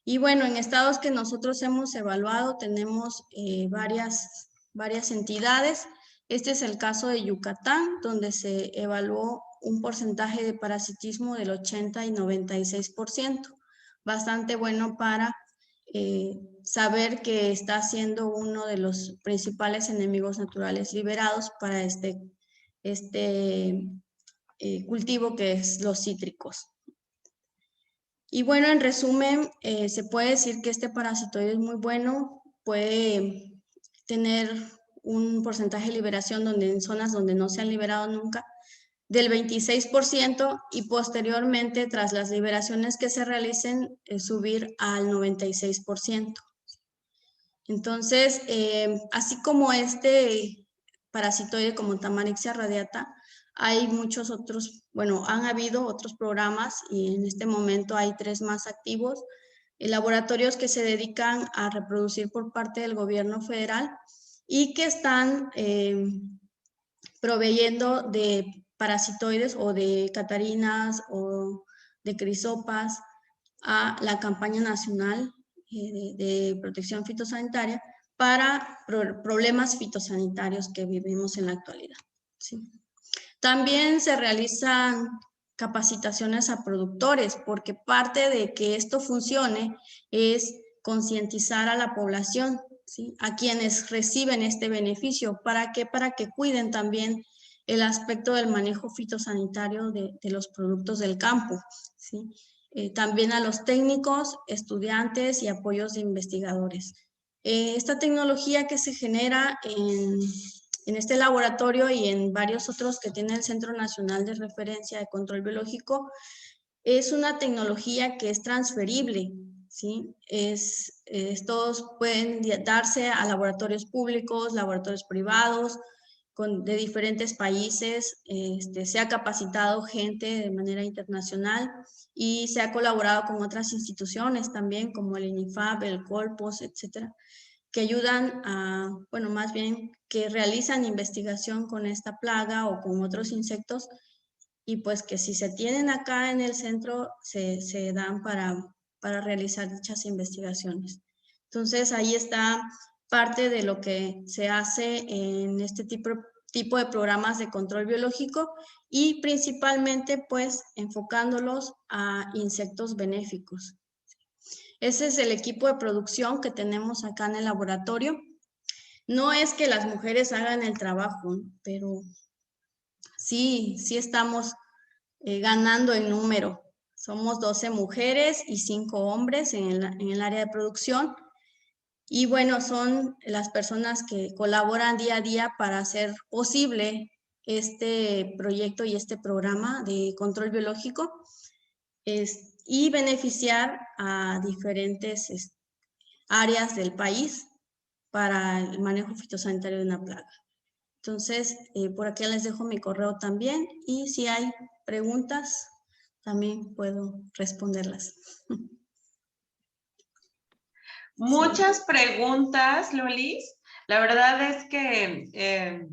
Y bueno, en estados que nosotros hemos evaluado tenemos varias entidades. Este es el caso de Yucatán, donde se evaluó un porcentaje de parasitismo del 80 y 96%. Bastante bueno para saber que está siendo uno de los principales enemigos naturales liberados para este cultivo, que es los cítricos. Y bueno, en resumen, se puede decir que este parasitoide es muy bueno, puede tener un porcentaje de liberación en zonas donde no se han liberado nunca, del 26%, y posteriormente, tras las liberaciones que se realicen, subir al 96%. Entonces, así como este parasitoide como Tamarixia radiata, hay muchos otros, bueno, han habido otros programas, y en este momento hay 3 más activos, laboratorios que se dedican a reproducir por parte del gobierno federal y que están proveyendo de parasitoides o de catarinas o de crisopas a la campaña nacional de protección fitosanitaria para problemas fitosanitarios que vivimos en la actualidad, ¿sí? También se realizan capacitaciones a productores, porque parte de que esto funcione es concientizar a la población, ¿sí? A quienes reciben este beneficio. ¿Para qué? Para que cuiden también el aspecto del manejo fitosanitario de los productos del campo, ¿sí? También a los técnicos, estudiantes y apoyos de investigadores. Esta tecnología que se genera en este laboratorio y en varios otros que tiene el Centro Nacional de Referencia de Control Biológico, es una tecnología que es transferible, ¿sí? Estos pueden darse a laboratorios públicos, laboratorios privados, de diferentes países. Se ha capacitado gente de manera internacional y se ha colaborado con otras instituciones también, como el INIFAP, el Colpos, etcétera, que ayudan a, bueno, más bien que realizan investigación con esta plaga o con otros insectos, y pues que si se tienen acá en el centro, se dan para realizar dichas investigaciones. Entonces, ahí está parte de lo que se hace en este tipo tipo de programas de control biológico y principalmente pues enfocándolos a insectos benéficos. Ese es el equipo de producción que tenemos acá en el laboratorio. No es que las mujeres hagan el trabajo, pero sí estamos ganando en número. Somos 12 mujeres y 5 hombres en el área de producción. Y bueno, son las personas que colaboran día a día para hacer posible este proyecto y este programa de control biológico y beneficiar a diferentes áreas del país para el manejo fitosanitario de una plaga. Entonces, por aquí les dejo mi correo también y si hay preguntas, también puedo responderlas. Muchas preguntas, Lolis. La verdad es que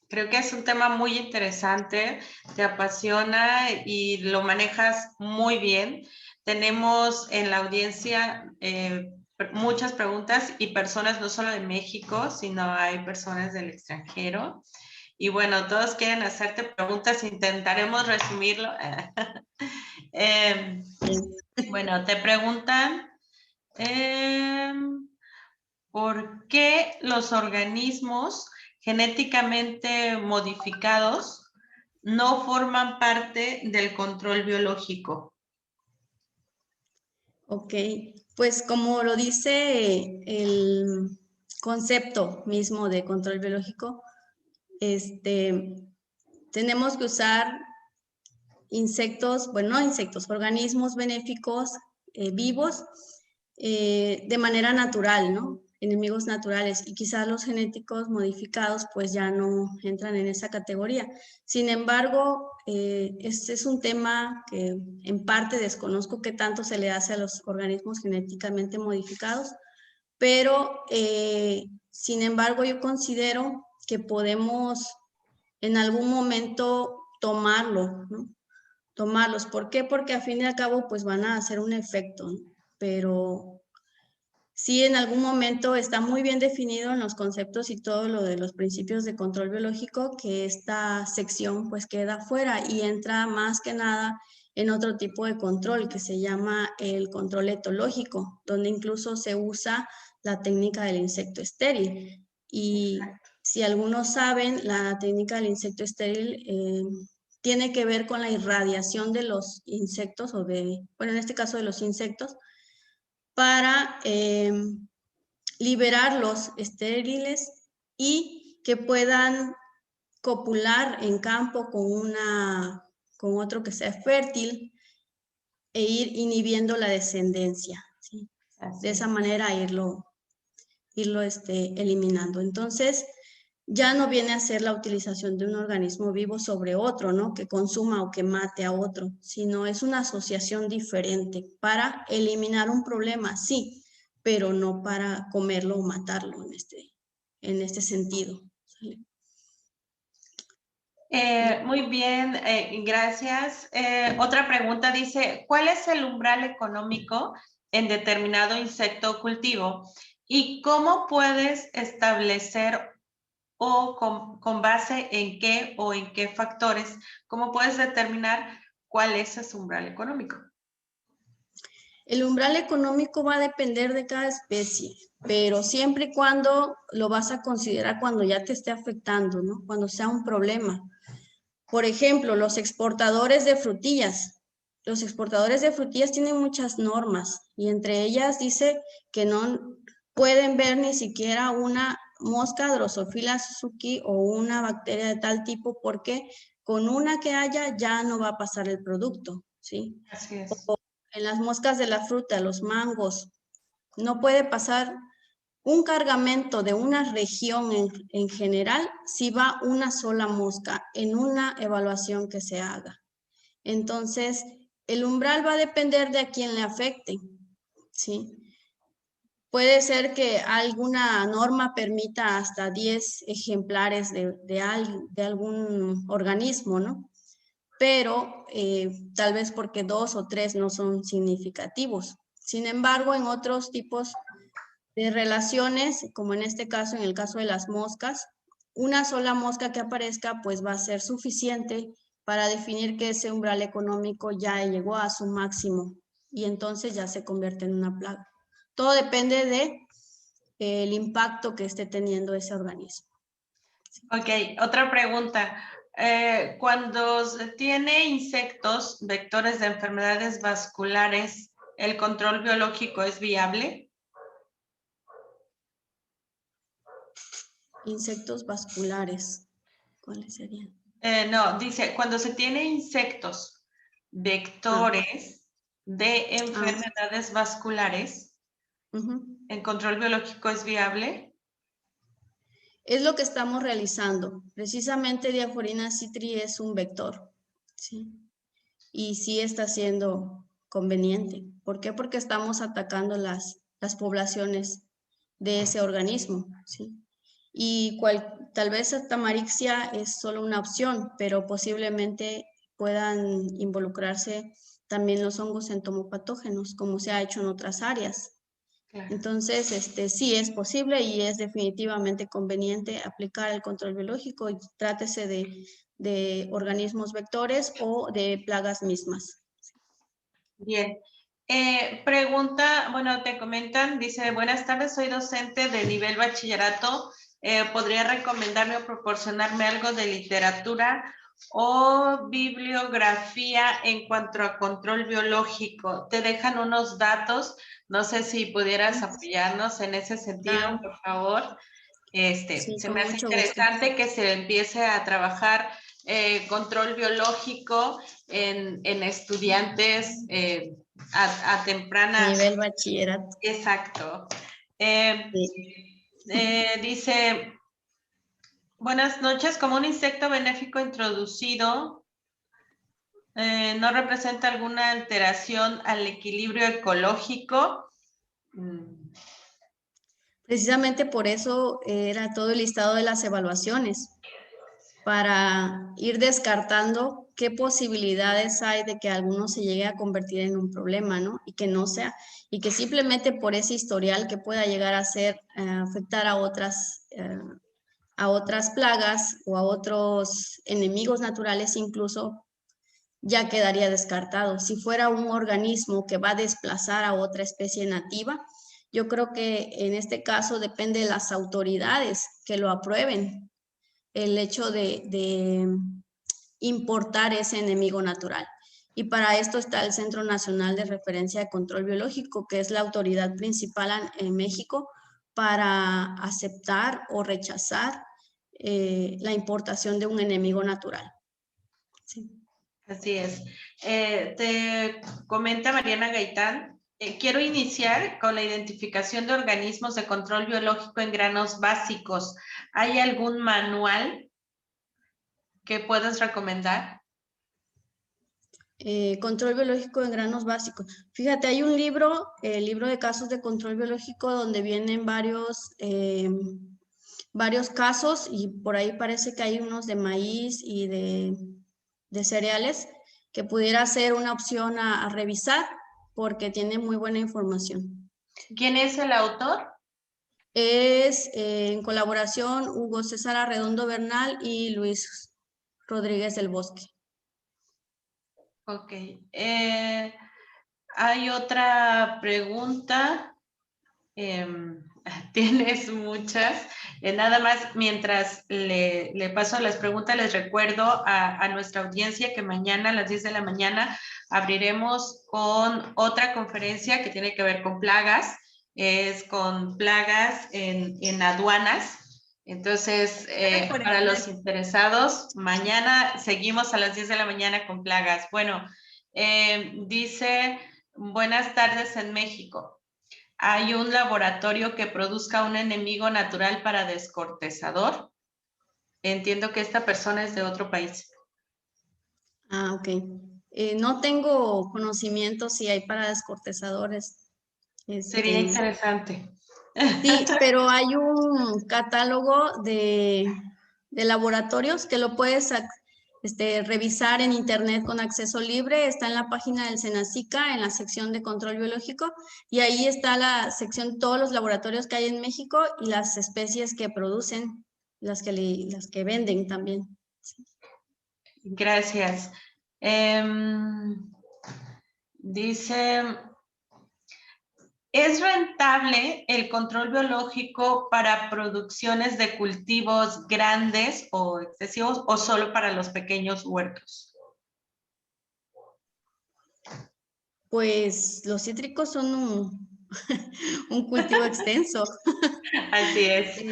creo que es un tema muy interesante, te apasiona y lo manejas muy bien. Tenemos en la audiencia muchas preguntas y personas no solo de México, sino hay personas del extranjero. Y bueno, todos quieren hacerte preguntas, intentaremos resumirlo. Bueno, te preguntan, ¿por qué los organismos genéticamente modificados no forman parte del control biológico? Ok, pues como lo dice el concepto mismo de control biológico, tenemos que usar insectos, bueno, no insectos, organismos benéficos vivos de manera natural, ¿no? Enemigos naturales, y quizás los genéticos modificados pues ya no entran en esa categoría. Sin embargo, este es un tema que en parte desconozco qué tanto se le hace a los organismos genéticamente modificados, pero sin embargo yo considero que podemos en algún momento tomarlo, ¿no? Tomarlos. ¿Por qué? Porque al fin y al cabo pues van a hacer un efecto, ¿no? Pero sí en algún momento está muy bien definido en los conceptos y todo lo de los principios de control biológico que esta sección pues queda fuera y entra más que nada en otro tipo de control que se llama el control etológico, donde incluso se usa la técnica del insecto estéril. Y si algunos saben, la técnica del insecto estéril tiene que ver con la irradiación de los insectos bueno, en este caso de los insectos, para liberarlos estériles y que puedan copular en campo con otro que sea fértil e ir inhibiendo la descendencia, ¿sí? De esa manera irlo eliminando. Entonces, ya no viene a ser la utilización de un organismo vivo sobre otro, ¿no? Que consuma o que mate a otro, sino es una asociación diferente para eliminar un problema, sí, pero no para comerlo o matarlo en este sentido. ¿Sale? Muy bien, gracias. Otra pregunta dice, ¿cuál es el umbral económico en determinado insecto o cultivo? ¿Y cómo puedes establecer o con base en qué o en qué factores, cómo puedes determinar cuál es ese umbral económico? El umbral económico va a depender de cada especie, pero siempre y cuando lo vas a considerar cuando ya te esté afectando, ¿no? Cuando sea un problema. Por ejemplo, los exportadores de frutillas. Los exportadores de frutillas tienen muchas normas y entre ellas dice que no pueden ver ni siquiera una mosca Drosophila suzuki o una bacteria de tal tipo porque con una que haya ya no va a pasar el producto, ¿sí? Así es. O en las moscas de la fruta, los mangos, no puede pasar un cargamento de una región en general si va una sola mosca en una evaluación que se haga. Entonces, el umbral va a depender de a quién le afecte, ¿sí? Puede ser que alguna norma permita hasta 10 ejemplares de algún organismo, ¿no? Pero tal vez porque 2 o 3 no son significativos. Sin embargo, en otros tipos de relaciones, como en este caso, en el caso de las moscas, una sola mosca que aparezca pues va a ser suficiente para definir que ese umbral económico ya llegó a su máximo y entonces ya se convierte en una plaga. Todo depende de el impacto que esté teniendo ese organismo. Ok, otra pregunta. Cuando se tiene insectos, vectores de enfermedades vasculares, ¿el control biológico es viable? Insectos vasculares, ¿cuáles serían? No, dice, cuando se tiene insectos, vectores de enfermedades vasculares, ¿el control biológico es viable? Es lo que estamos realizando. Precisamente Diaforina citri es un vector, ¿sí? Y sí está siendo conveniente. ¿Por qué? Porque estamos atacando las poblaciones de ese organismo, ¿sí? Y tal vez Tamarixia es solo una opción, pero posiblemente puedan involucrarse también los hongos entomopatógenos, como se ha hecho en otras áreas. Claro. Entonces, sí es posible y es definitivamente conveniente aplicar el control biológico, y trátese de organismos vectores o de plagas mismas. Bien. Pregunta, bueno, te comentan, dice, buenas tardes, soy docente de nivel bachillerato. ¿Podría recomendarme o proporcionarme algo de literatura o bibliografía en cuanto a control biológico? Te dejan unos datos, no sé si pudieras apoyarnos en ese sentido, claro, por favor. Sí, se me hace interesante gusto que se empiece a trabajar control biológico en estudiantes a temprana... nivel bachillerato. Exacto. Dice, buenas noches, como un insecto benéfico introducido, ¿no representa alguna alteración al equilibrio ecológico? Precisamente por eso era todo el listado de las evaluaciones, para ir descartando qué posibilidades hay de que alguno se llegue a convertir en un problema, ¿no? Y que no sea, y que simplemente por ese historial que pueda llegar a ser, afectar a otras plagas o a otros enemigos naturales incluso, ya quedaría descartado. Si fuera un organismo que va a desplazar a otra especie nativa, yo creo que en este caso depende de las autoridades que lo aprueben, el hecho de importar ese enemigo natural. Y para esto está el Centro Nacional de Referencia de Control Biológico, que es la autoridad principal en México para aceptar o rechazar la importación de un enemigo natural. Sí. Así es. Te comenta Mariana Gaitán, quiero iniciar con la identificación de organismos de control biológico en granos básicos. ¿Hay algún manual que puedas recomendar? Control biológico en granos básicos. Fíjate, hay un libro, el libro de casos de control biológico, donde vienen varios casos, y por ahí parece que hay unos de maíz y de cereales, que pudiera ser una opción a revisar, porque tiene muy buena información. ¿Quién es el autor? Es en colaboración Hugo César Arredondo Bernal y Luis Rodríguez del Bosque. Ok. Hay otra pregunta. Tienes muchas. Nada más, mientras le paso las preguntas, les recuerdo a nuestra audiencia que mañana a las 10 de la mañana abriremos con otra conferencia que tiene que ver con plagas. Es con plagas en aduanas. Entonces, para los interesados, mañana seguimos a las 10 de la mañana con plagas. Bueno, dice, buenas tardes en México. ¿Hay un laboratorio que produzca un enemigo natural para descortezador? Entiendo que esta persona es de otro país. Ah, ok. No tengo conocimiento si hay para descortezadores. Sería interesante. Sí, pero hay un catálogo de laboratorios que lo puedes revisar en internet con acceso libre. Está en la página del Senacica, en la sección de control biológico, y ahí está la sección de todos los laboratorios que hay en México y las especies que producen las que venden también. Sí. Gracias. Dice, ¿es rentable el control biológico para producciones de cultivos grandes o excesivos o solo para los pequeños huertos? Pues los cítricos son un cultivo extenso. Así es.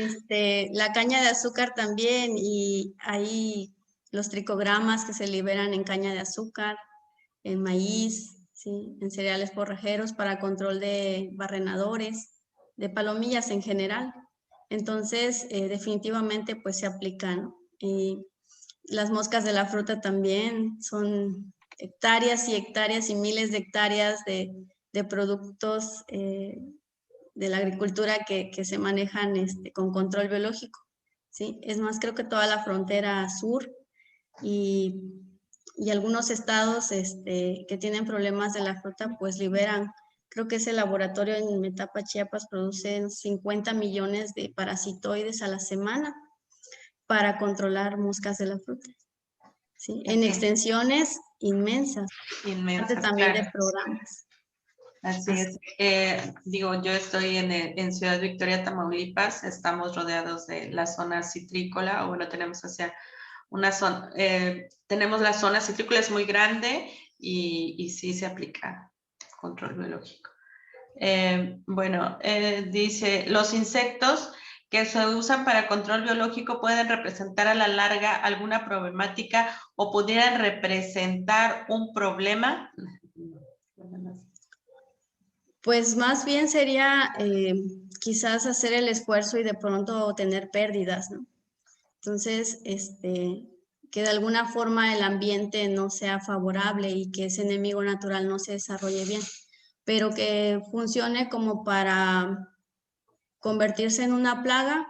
La caña de azúcar también, y hay los tricogramas que se liberan en caña de azúcar, en maíz, ¿sí? En cereales forrajeros para control de barrenadores, de palomillas en general. Entonces, definitivamente pues se aplican. Y las moscas de la fruta también son hectáreas y hectáreas y miles de hectáreas de productos de la agricultura que se manejan con control biológico, ¿sí? Es más, creo que toda la frontera sur y algunos estados que tienen problemas de la fruta, pues liberan, creo que ese laboratorio en Metapa, Chiapas, produce 50 millones de parasitoides a la semana para controlar moscas de la fruta, ¿sí? En extensiones inmensas, parte también claro. de programas. Así es. Digo, yo estoy en Ciudad Victoria, Tamaulipas. Estamos rodeados de la zona citrícola, o bueno, tenemos hacia una zona, tenemos la zona citrícola, es muy grande y sí se aplica control biológico. Bueno, dice, los insectos que se usan para control biológico pueden representar a la larga alguna problemática o pudieran representar un problema. Pues más bien sería quizás hacer el esfuerzo y de pronto tener pérdidas, ¿no? Entonces, que de alguna forma el ambiente no sea favorable y que ese enemigo natural no se desarrolle bien, pero que funcione como para convertirse en una plaga.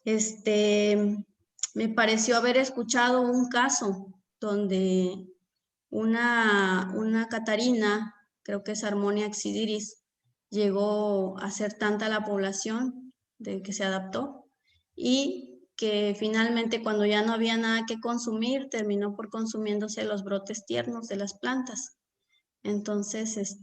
Me pareció haber escuchado un caso donde una catarina, creo que es Harmonia excidiris, llegó a ser tanta la población de que se adaptó y que finalmente cuando ya no había nada que consumir, terminó por consumiéndose los brotes tiernos de las plantas. Entonces,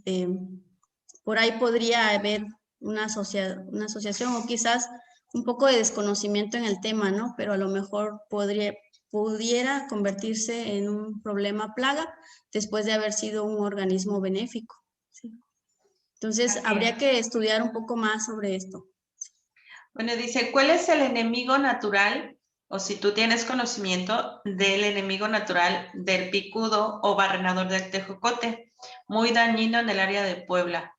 por ahí podría haber una asociación o quizás un poco de desconocimiento en el tema, ¿no? Pero a lo mejor pudiera convertirse en un problema plaga después de haber sido un organismo benéfico, ¿sí? Entonces, habría que estudiar un poco más sobre esto. Bueno, dice, ¿cuál es el enemigo natural? O si tú tienes conocimiento del enemigo natural del picudo o barrenador del tejocote, muy dañino en el área de Puebla.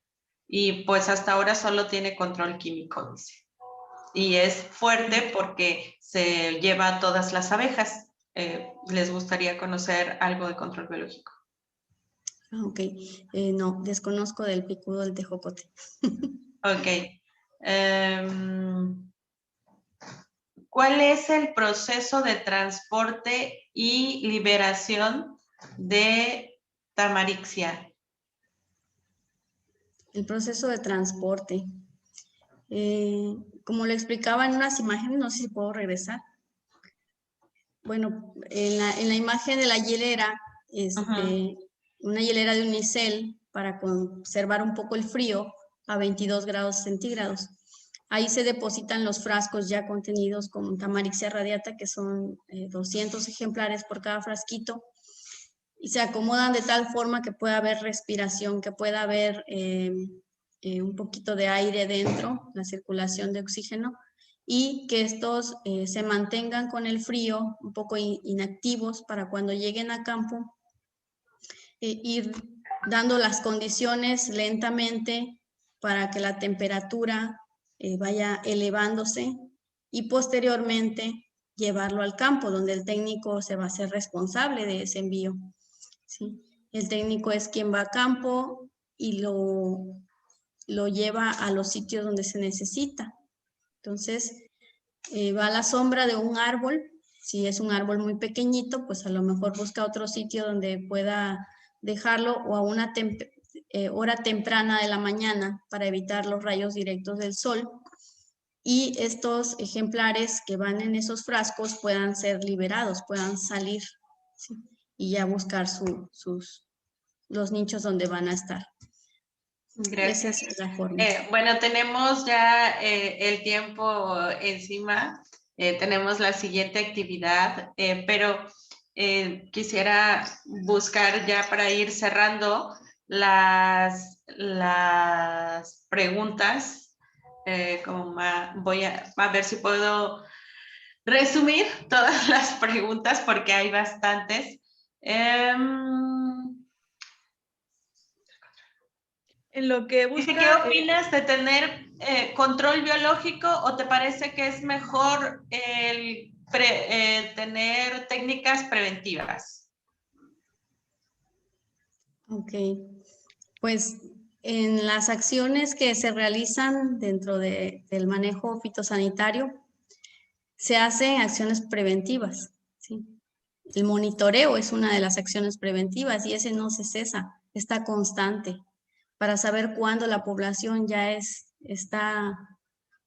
Y pues hasta ahora solo tiene control químico, dice. Y es fuerte porque se lleva a todas las abejas. ¿Les gustaría conocer algo de control biológico? Ok, no, desconozco del picudo del tejocote. Ok. ¿Cuál es el proceso de transporte y liberación de Tamarixia? El proceso de transporte. Como le explicaba en unas imágenes, no sé si puedo regresar. Bueno, en la imagen de la hielera, una hielera de unicel para conservar un poco el frío a 22 grados centígrados. Ahí se depositan los frascos ya contenidos con Tamarixia radiata, que son 200 ejemplares por cada frasquito, y se acomodan de tal forma que pueda haber respiración, que pueda haber un poquito de aire dentro, la circulación de oxígeno, y que estos se mantengan con el frío un poco inactivos para cuando lleguen a campo, ir dando las condiciones lentamente para que la temperatura vaya elevándose y posteriormente llevarlo al campo, donde el técnico se va a hacer responsable de ese envío, ¿sí? El técnico es quien va a campo y lo lleva a los sitios donde se necesita. Entonces, va a la sombra de un árbol. Si es un árbol muy pequeñito, pues a lo mejor busca otro sitio donde pueda dejarlo, o a una hora temprana de la mañana para evitar los rayos directos del sol. y estos ejemplares que van en esos frascos puedan ser liberados, puedan salir, ¿sí? Y ya buscar los nichos donde van a estar. Gracias. Esa es la forma. Bueno, tenemos ya el tiempo encima, tenemos la siguiente actividad, pero quisiera buscar ya para ir cerrando las preguntas. Voy a ver si puedo resumir todas las preguntas porque hay bastantes. En lo que busca... ¿Qué opinas de tener control biológico o te parece que es mejor tener técnicas preventivas? Ok, pues en las acciones que se realizan dentro del manejo fitosanitario, se hacen acciones preventivas, ¿sí? El monitoreo es una de las acciones preventivas y ese no se cesa, está constante para saber cuándo la población ya está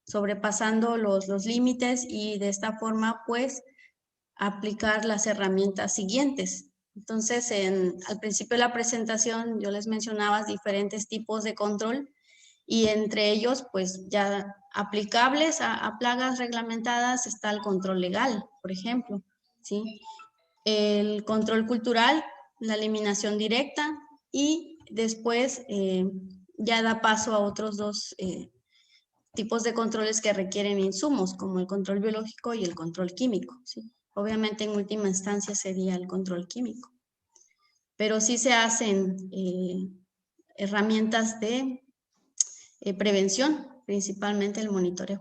sobrepasando los límites y de esta forma pues aplicar las herramientas siguientes. Entonces, al principio de la presentación yo les mencionaba diferentes tipos de control y entre ellos pues ya aplicables a plagas reglamentadas está el control legal, por ejemplo, ¿sí? El control cultural, la eliminación directa y después ya da paso a otros dos tipos de controles que requieren insumos, como el control biológico y el control químico, ¿sí? Obviamente en última instancia sería el control químico, pero sí se hacen herramientas de prevención, principalmente el monitoreo.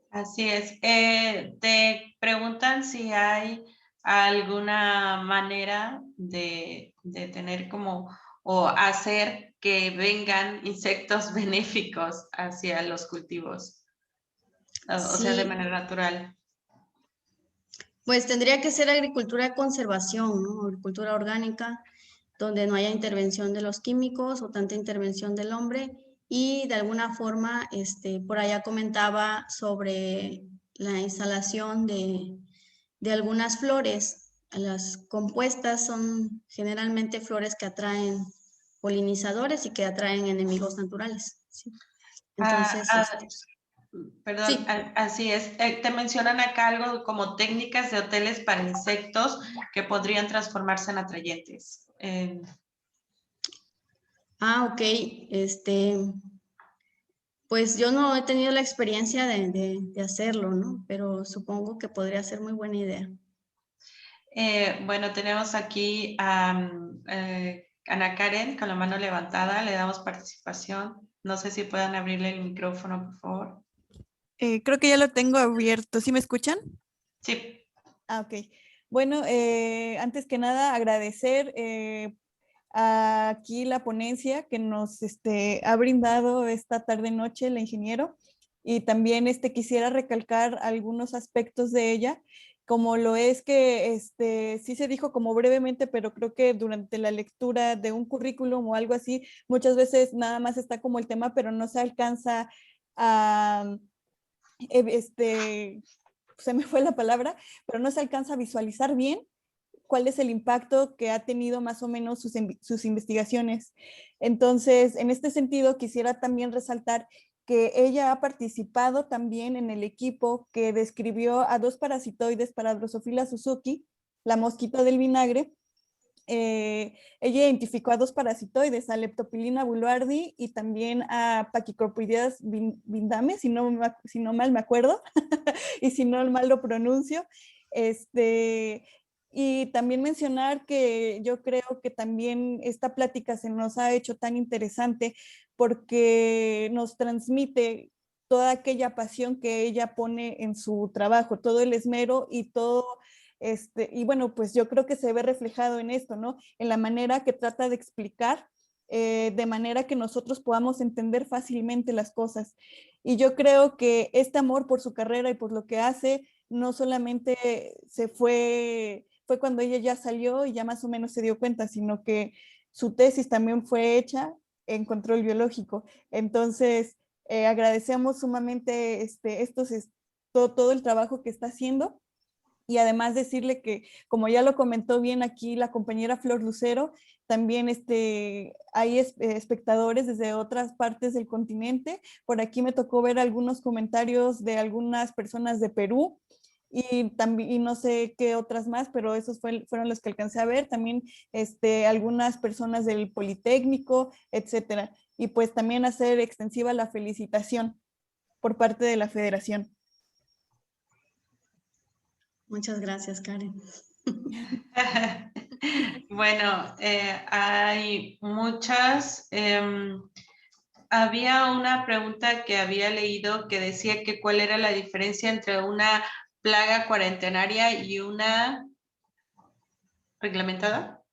Así es. Te preguntan si hay alguna manera de tener o hacer que vengan insectos benéficos hacia los cultivos, o sea, de Sí, manera natural. pues tendría que ser agricultura de conservación, ¿no? Agricultura orgánica, donde no haya intervención de los químicos o tanta intervención del hombre. Y de alguna forma, por allá comentaba sobre la instalación de algunas flores. Las compuestas son generalmente flores que atraen polinizadores y que atraen enemigos naturales, ¿sí? Entonces, Perdón, sí. Así es. Te mencionan acá algo como técnicas de hoteles para insectos que podrían transformarse en atrayentes. Ok, pues yo no he tenido la experiencia de hacerlo, ¿no? Pero supongo que podría ser muy buena idea. Bueno, tenemos aquí a Ana Karen con la mano levantada. Le damos participación. No sé si puedan abrirle el micrófono, por favor. Creo que ya lo tengo abierto. ¿Sí me escuchan? Sí. Ok. Bueno, antes que nada agradecer aquí la ponencia que nos ha brindado esta tarde-noche el ingeniero, y también quisiera recalcar algunos aspectos de ella, como lo es que sí se dijo como brevemente, pero creo que durante la lectura de un currículum o algo así, muchas veces nada más está como el tema, pero no se alcanza a, se me fue la palabra, pero no se alcanza a visualizar bien cuál es el impacto que ha tenido más o menos sus investigaciones. Entonces, en este sentido, quisiera también resaltar que ella ha participado también en el equipo que describió a 2 parasitoides para Drosophila Suzuki, la mosquita del vinagre. Ella identificó a 2 parasitoides, a Leptopilina boulardii y también a Pachycropidias vindame, si no mal me acuerdo, y si no mal lo pronuncio. Y también mencionar que yo creo que también esta plática se nos ha hecho tan interesante porque nos transmite toda aquella pasión que ella pone en su trabajo, todo el esmero y todo, y bueno, pues yo creo que se ve reflejado en esto, ¿no? En la manera que trata de explicar, de manera que nosotros podamos entender fácilmente las cosas. Y yo creo que este amor por su carrera y por lo que hace, no solamente fue cuando ella ya salió y ya más o menos se dio cuenta, sino que su tesis también fue hecha en control biológico. Entonces, Agradecemos sumamente todo el trabajo que está haciendo. Y además decirle que, como ya lo comentó bien aquí la compañera Flor Lucero, también hay espectadores desde otras partes del continente. Por aquí me tocó ver algunos comentarios de algunas personas de Perú y también, y no sé qué otras más, pero esos fueron los que alcancé a ver. También algunas personas del Politécnico, etcétera. Y pues también hacer extensiva la felicitación por parte de la Federación. Muchas gracias, Karen. Bueno, hay muchas. Había una pregunta que había leído que decía que cuál era la diferencia entre una plaga cuarentenaria y una reglamentada.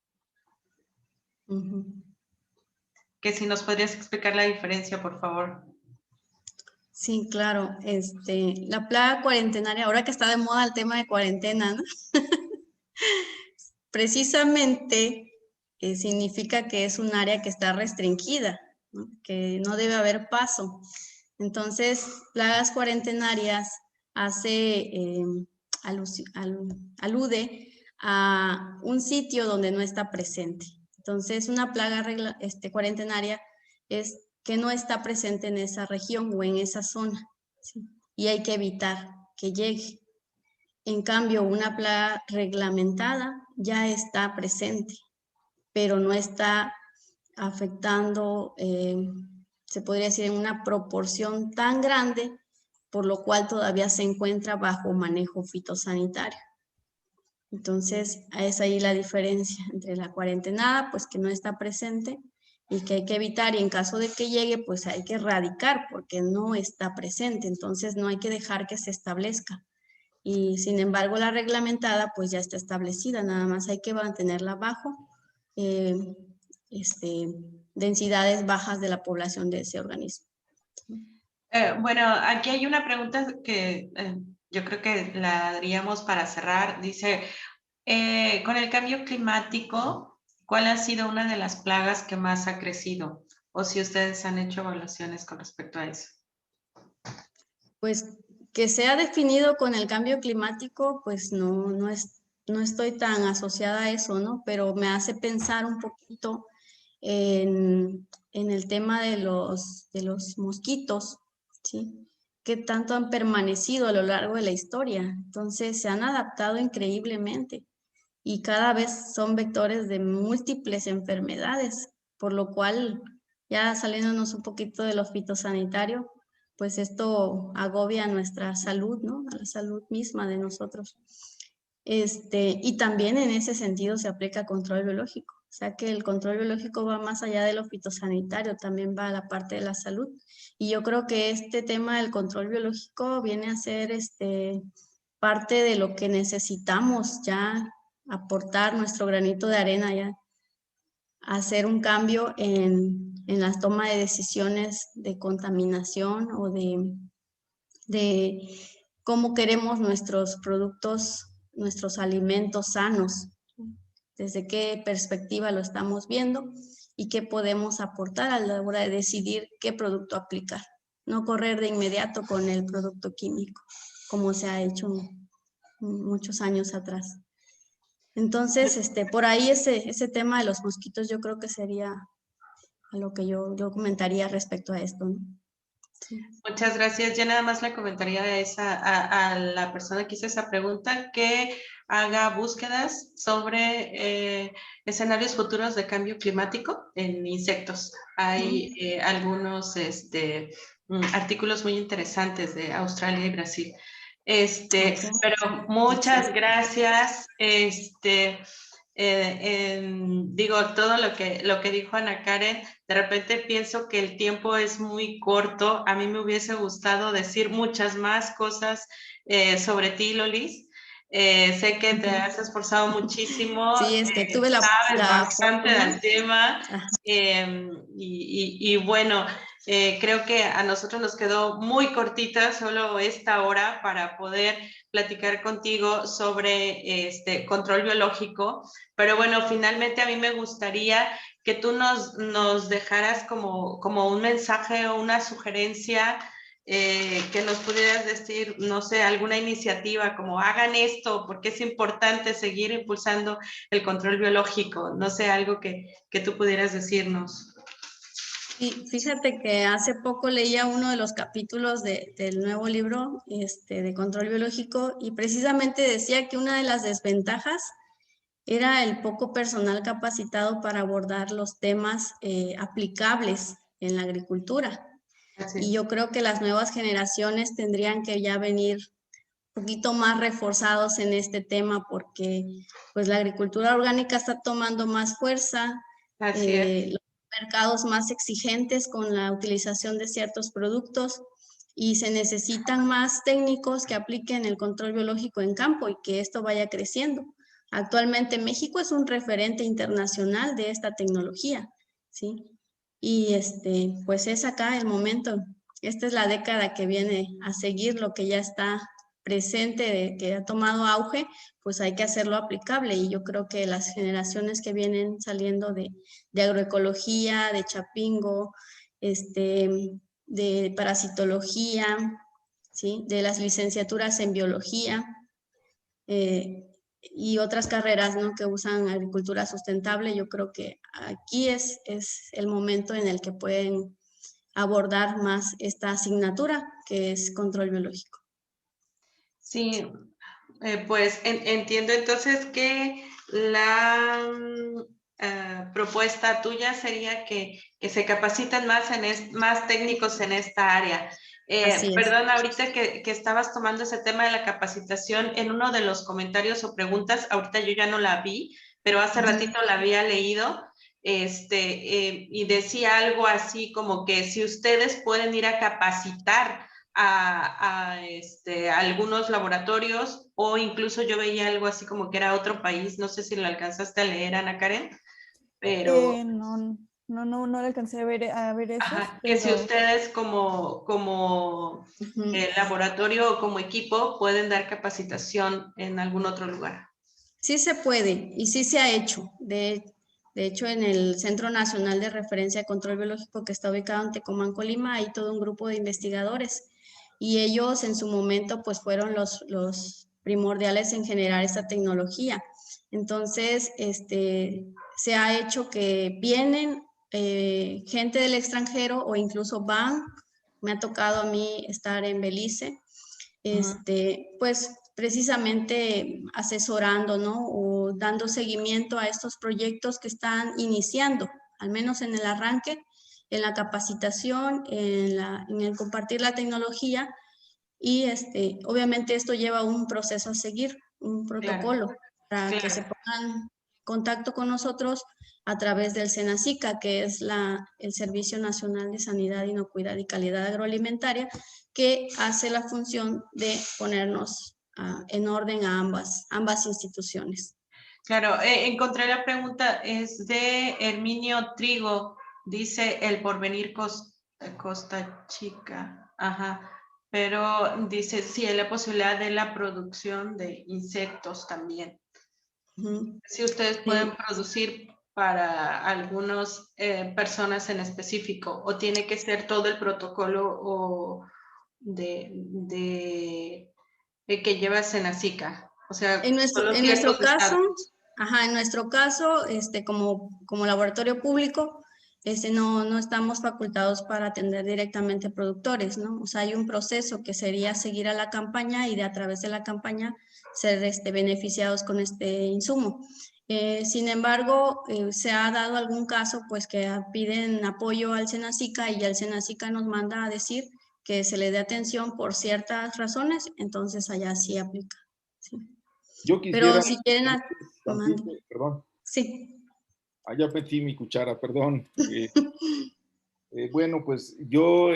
Que si nos podrías explicar la diferencia, por favor. Sí, claro. La plaga cuarentenaria, ahora que está de moda el tema de cuarentena, ¿no? Precisamente significa que es un área que está restringida, ¿no? Que no debe haber paso. Entonces, plagas cuarentenarias alude a un sitio donde no está presente. Entonces, una plaga cuarentenaria es que no está presente en esa región o en esa zona, ¿sí? Y hay que evitar que llegue. En cambio, una plaga reglamentada ya está presente, pero no está afectando, se podría decir, en una proporción tan grande, por lo cual todavía se encuentra bajo manejo fitosanitario. Entonces, es ahí la diferencia entre la cuarentenada, pues que no está presente y que hay que evitar, y en caso de que llegue, pues hay que erradicar porque no está presente, entonces no hay que dejar que se establezca. Y sin embargo, la reglamentada pues ya está establecida, nada más hay que mantenerla bajo densidades bajas de la población de ese organismo. Bueno, aquí hay una pregunta que yo creo que la haríamos para cerrar. Dice, con el cambio climático, ¿cuál ha sido una de las plagas que más ha crecido? O si ustedes han hecho evaluaciones con respecto a eso. Pues que sea definido con el cambio climático, pues no estoy tan asociada a eso, ¿no? Pero me hace pensar un poquito en el tema de los mosquitos, ¿sí? Que tanto han permanecido a lo largo de la historia. Entonces se han adaptado increíblemente y cada vez son vectores de múltiples enfermedades, por lo cual, ya saliéndonos un poquito de lo fitosanitario, pues esto agobia nuestra salud, ¿no? A la salud misma de nosotros. Y también en ese sentido se aplica control biológico. O sea que el control biológico va más allá de lo fitosanitario, también va a la parte de la salud. Y yo creo que este tema del control biológico viene a ser parte de lo que necesitamos ya aportar nuestro granito de arena, ya hacer un cambio en la toma de decisiones de contaminación o de cómo queremos nuestros productos, nuestros alimentos sanos, desde qué perspectiva lo estamos viendo y qué podemos aportar a la hora de decidir qué producto aplicar. No correr de inmediato con el producto químico, como se ha hecho muchos años atrás. Entonces, por ahí ese tema de los mosquitos yo creo que sería a lo que yo comentaría respecto a esto, ¿no? Sí. Muchas gracias. Yo nada más le comentaría a la persona que hizo esa pregunta que haga búsquedas sobre escenarios futuros de cambio climático en insectos. Hay algunos artículos muy interesantes de Australia y Brasil. Pero muchas gracias. Digo, todo lo que dijo Ana Karen, de repente pienso que el tiempo es muy corto. A mí me hubiese gustado decir muchas más cosas sobre ti, Lolis. Sé que te has esforzado muchísimo. Sí, tuve sabes bastante fortuna del tema. Y bueno, creo que a nosotros nos quedó muy cortita solo esta hora para poder platicar contigo sobre control biológico. Pero bueno, finalmente a mí me gustaría que tú nos dejaras como un mensaje o una sugerencia, que nos pudieras decir, no sé, alguna iniciativa como hagan esto, porque es importante seguir impulsando el control biológico, no sé, algo que tú pudieras decirnos. Y fíjate que hace poco leía uno de los capítulos del nuevo libro de control biológico y precisamente decía que una de las desventajas era el poco personal capacitado para abordar los temas aplicables en la agricultura. Y yo creo que las nuevas generaciones tendrían que ya venir un poquito más reforzados en este tema porque pues la agricultura orgánica está tomando más fuerza. Así es. Los mercados más exigentes con la utilización de ciertos productos y se necesitan más técnicos que apliquen el control biológico en campo y que esto vaya creciendo. Actualmente México es un referente internacional de esta tecnología, ¿sí? Y pues es acá el momento. Esta es la década que viene a seguir lo que ya está presente, que ha tomado auge, pues hay que hacerlo aplicable. Y yo creo que las generaciones que vienen saliendo de agroecología, de Chapingo, de parasitología, ¿sí? De las licenciaturas en biología, y otras carreras, ¿no?, que usan agricultura sustentable, yo creo que aquí es el momento en el que pueden abordar más esta asignatura que es control biológico. Sí, pues entiendo entonces que la propuesta tuya sería que se capaciten más técnicos en esta área. Perdón, ahorita que estabas tomando ese tema de la capacitación, en uno de los comentarios o preguntas, ahorita yo ya no la vi, pero hace ratito la había leído, y decía algo así como que si ustedes pueden ir a capacitar a algunos laboratorios, o incluso yo veía algo así como que era otro país, no sé si lo alcanzaste a leer, Ana Karen, pero... No le alcancé a ver eso. Ajá, pero... que si ustedes como laboratorio o como equipo pueden dar capacitación en algún otro lugar. Sí se puede y sí se ha hecho. De hecho, en el Centro Nacional de Referencia de Control Biológico que está ubicado en Tecomán, Colima, hay todo un grupo de investigadores y ellos en su momento pues fueron los primordiales en generar esta tecnología. Entonces, se ha hecho que vienen gente del extranjero o incluso van, me ha tocado a mí estar en Belice, pues precisamente asesorando, ¿no?, o dando seguimiento a estos proyectos que están iniciando, al menos en el arranque, en la capacitación, en el compartir la tecnología y obviamente esto lleva un proceso a seguir, un protocolo, para que se pongan en contacto con nosotros a través del SENASICA, que es el Servicio Nacional de Sanidad, Inocuidad y Calidad Agroalimentaria, que hace la función de ponernos en orden a ambas instituciones. Claro, encontré la pregunta, es de Herminio Trigo, dice El Porvenir Costa Chica, ajá, pero dice sí, hay la posibilidad de la producción de insectos también. Si ustedes pueden producir para algunas personas en específico, o tiene que ser todo el protocolo o de que lleva SENASICA. O sea, en nuestro caso, como laboratorio público, no estamos facultados para atender directamente productores, ¿no? O sea, hay un proceso que sería seguir a la campaña y a través de la campaña ser beneficiados con este insumo. Sin embargo, se ha dado algún caso pues que piden apoyo al SENASICA y el SENASICA nos manda a decir que se le dé atención por ciertas razones, entonces allá sí aplica. Sí. Yo quisiera... Pero si quieren... Perdón. Sí. Ya metí mi cuchara, perdón. Bueno, pues yo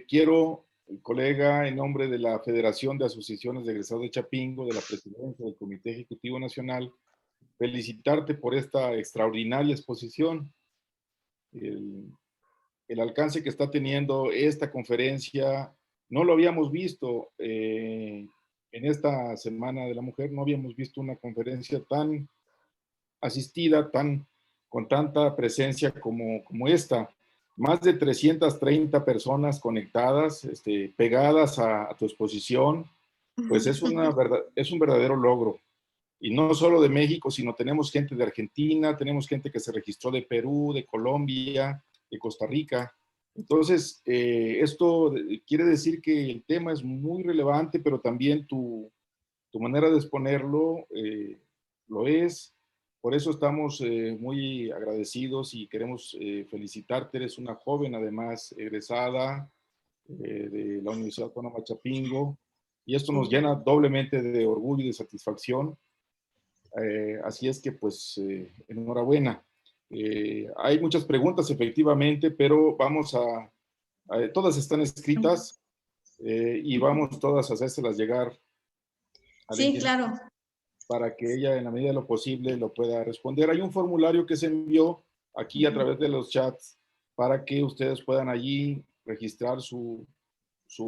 quiero, colega, en nombre de la Federación de Asociaciones de Egresados de Chapingo, de la Presidencia del Comité Ejecutivo Nacional, felicitarte por esta extraordinaria exposición. El alcance que está teniendo esta conferencia, no lo habíamos visto en esta Semana de la Mujer, no habíamos visto una conferencia tan asistida, tan con tanta presencia como esta. Más de 330 personas conectadas, pegadas a tu exposición, pues es un verdadero logro. Y no solo de México, sino tenemos gente de Argentina, tenemos gente que se registró de Perú, de Colombia, de Costa Rica. Entonces, esto quiere decir que el tema es muy relevante, pero también tu manera de exponerlo lo es. Por eso estamos muy agradecidos y queremos felicitarte. Eres una joven, además, egresada de la Universidad Autónoma Chapingo, y esto nos llena doblemente de orgullo y de satisfacción. Así es que, pues, enhorabuena. Hay muchas preguntas, efectivamente, pero vamos todas están escritas y vamos todas a hacérselas llegar a Sí, ella, claro. para que ella, en la medida de lo posible, lo pueda responder. Hay un formulario que se envió aquí a través de los chats para que ustedes puedan allí registrar su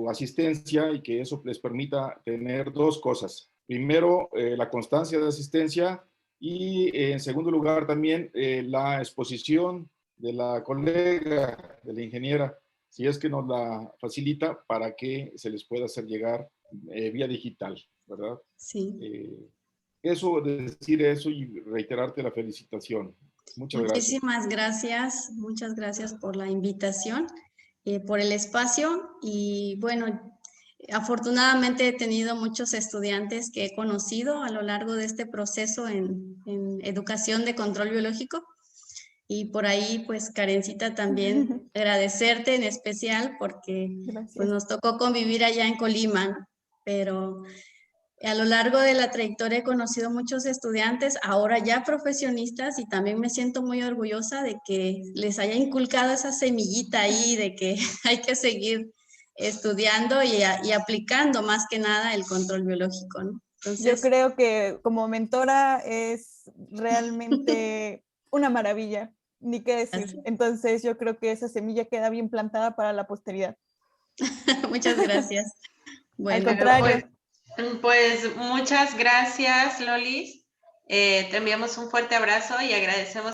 asistencia, y que eso les permita tener dos cosas. Primero, la constancia de asistencia, y en segundo lugar también la exposición de la colega, de la ingeniera, si es que nos la facilita, para que se les pueda hacer llegar vía digital, ¿verdad? Sí. Decir eso y reiterarte la felicitación. Muchas gracias. Muchísimas gracias, muchas gracias por la invitación, por el espacio. Y bueno, afortunadamente he tenido muchos estudiantes que he conocido a lo largo de este proceso en educación de control biológico. Y por ahí, pues, Karencita, también agradecerte en especial, porque pues, nos tocó convivir allá en Colima, ¿no? Pero a lo largo de la trayectoria he conocido muchos estudiantes, ahora ya profesionistas, y también me siento muy orgullosa de que les haya inculcado esa semillita ahí de que hay que seguir estudiando y aplicando más que nada el control biológico, ¿no? Entonces, yo creo que como mentora es realmente una maravilla, ni qué decir. Gracias. Entonces yo creo que esa semilla queda bien plantada para la posteridad. Muchas gracias. Al Bueno, contrario. Pues muchas gracias, Lolis. Te enviamos un fuerte abrazo y agradecemos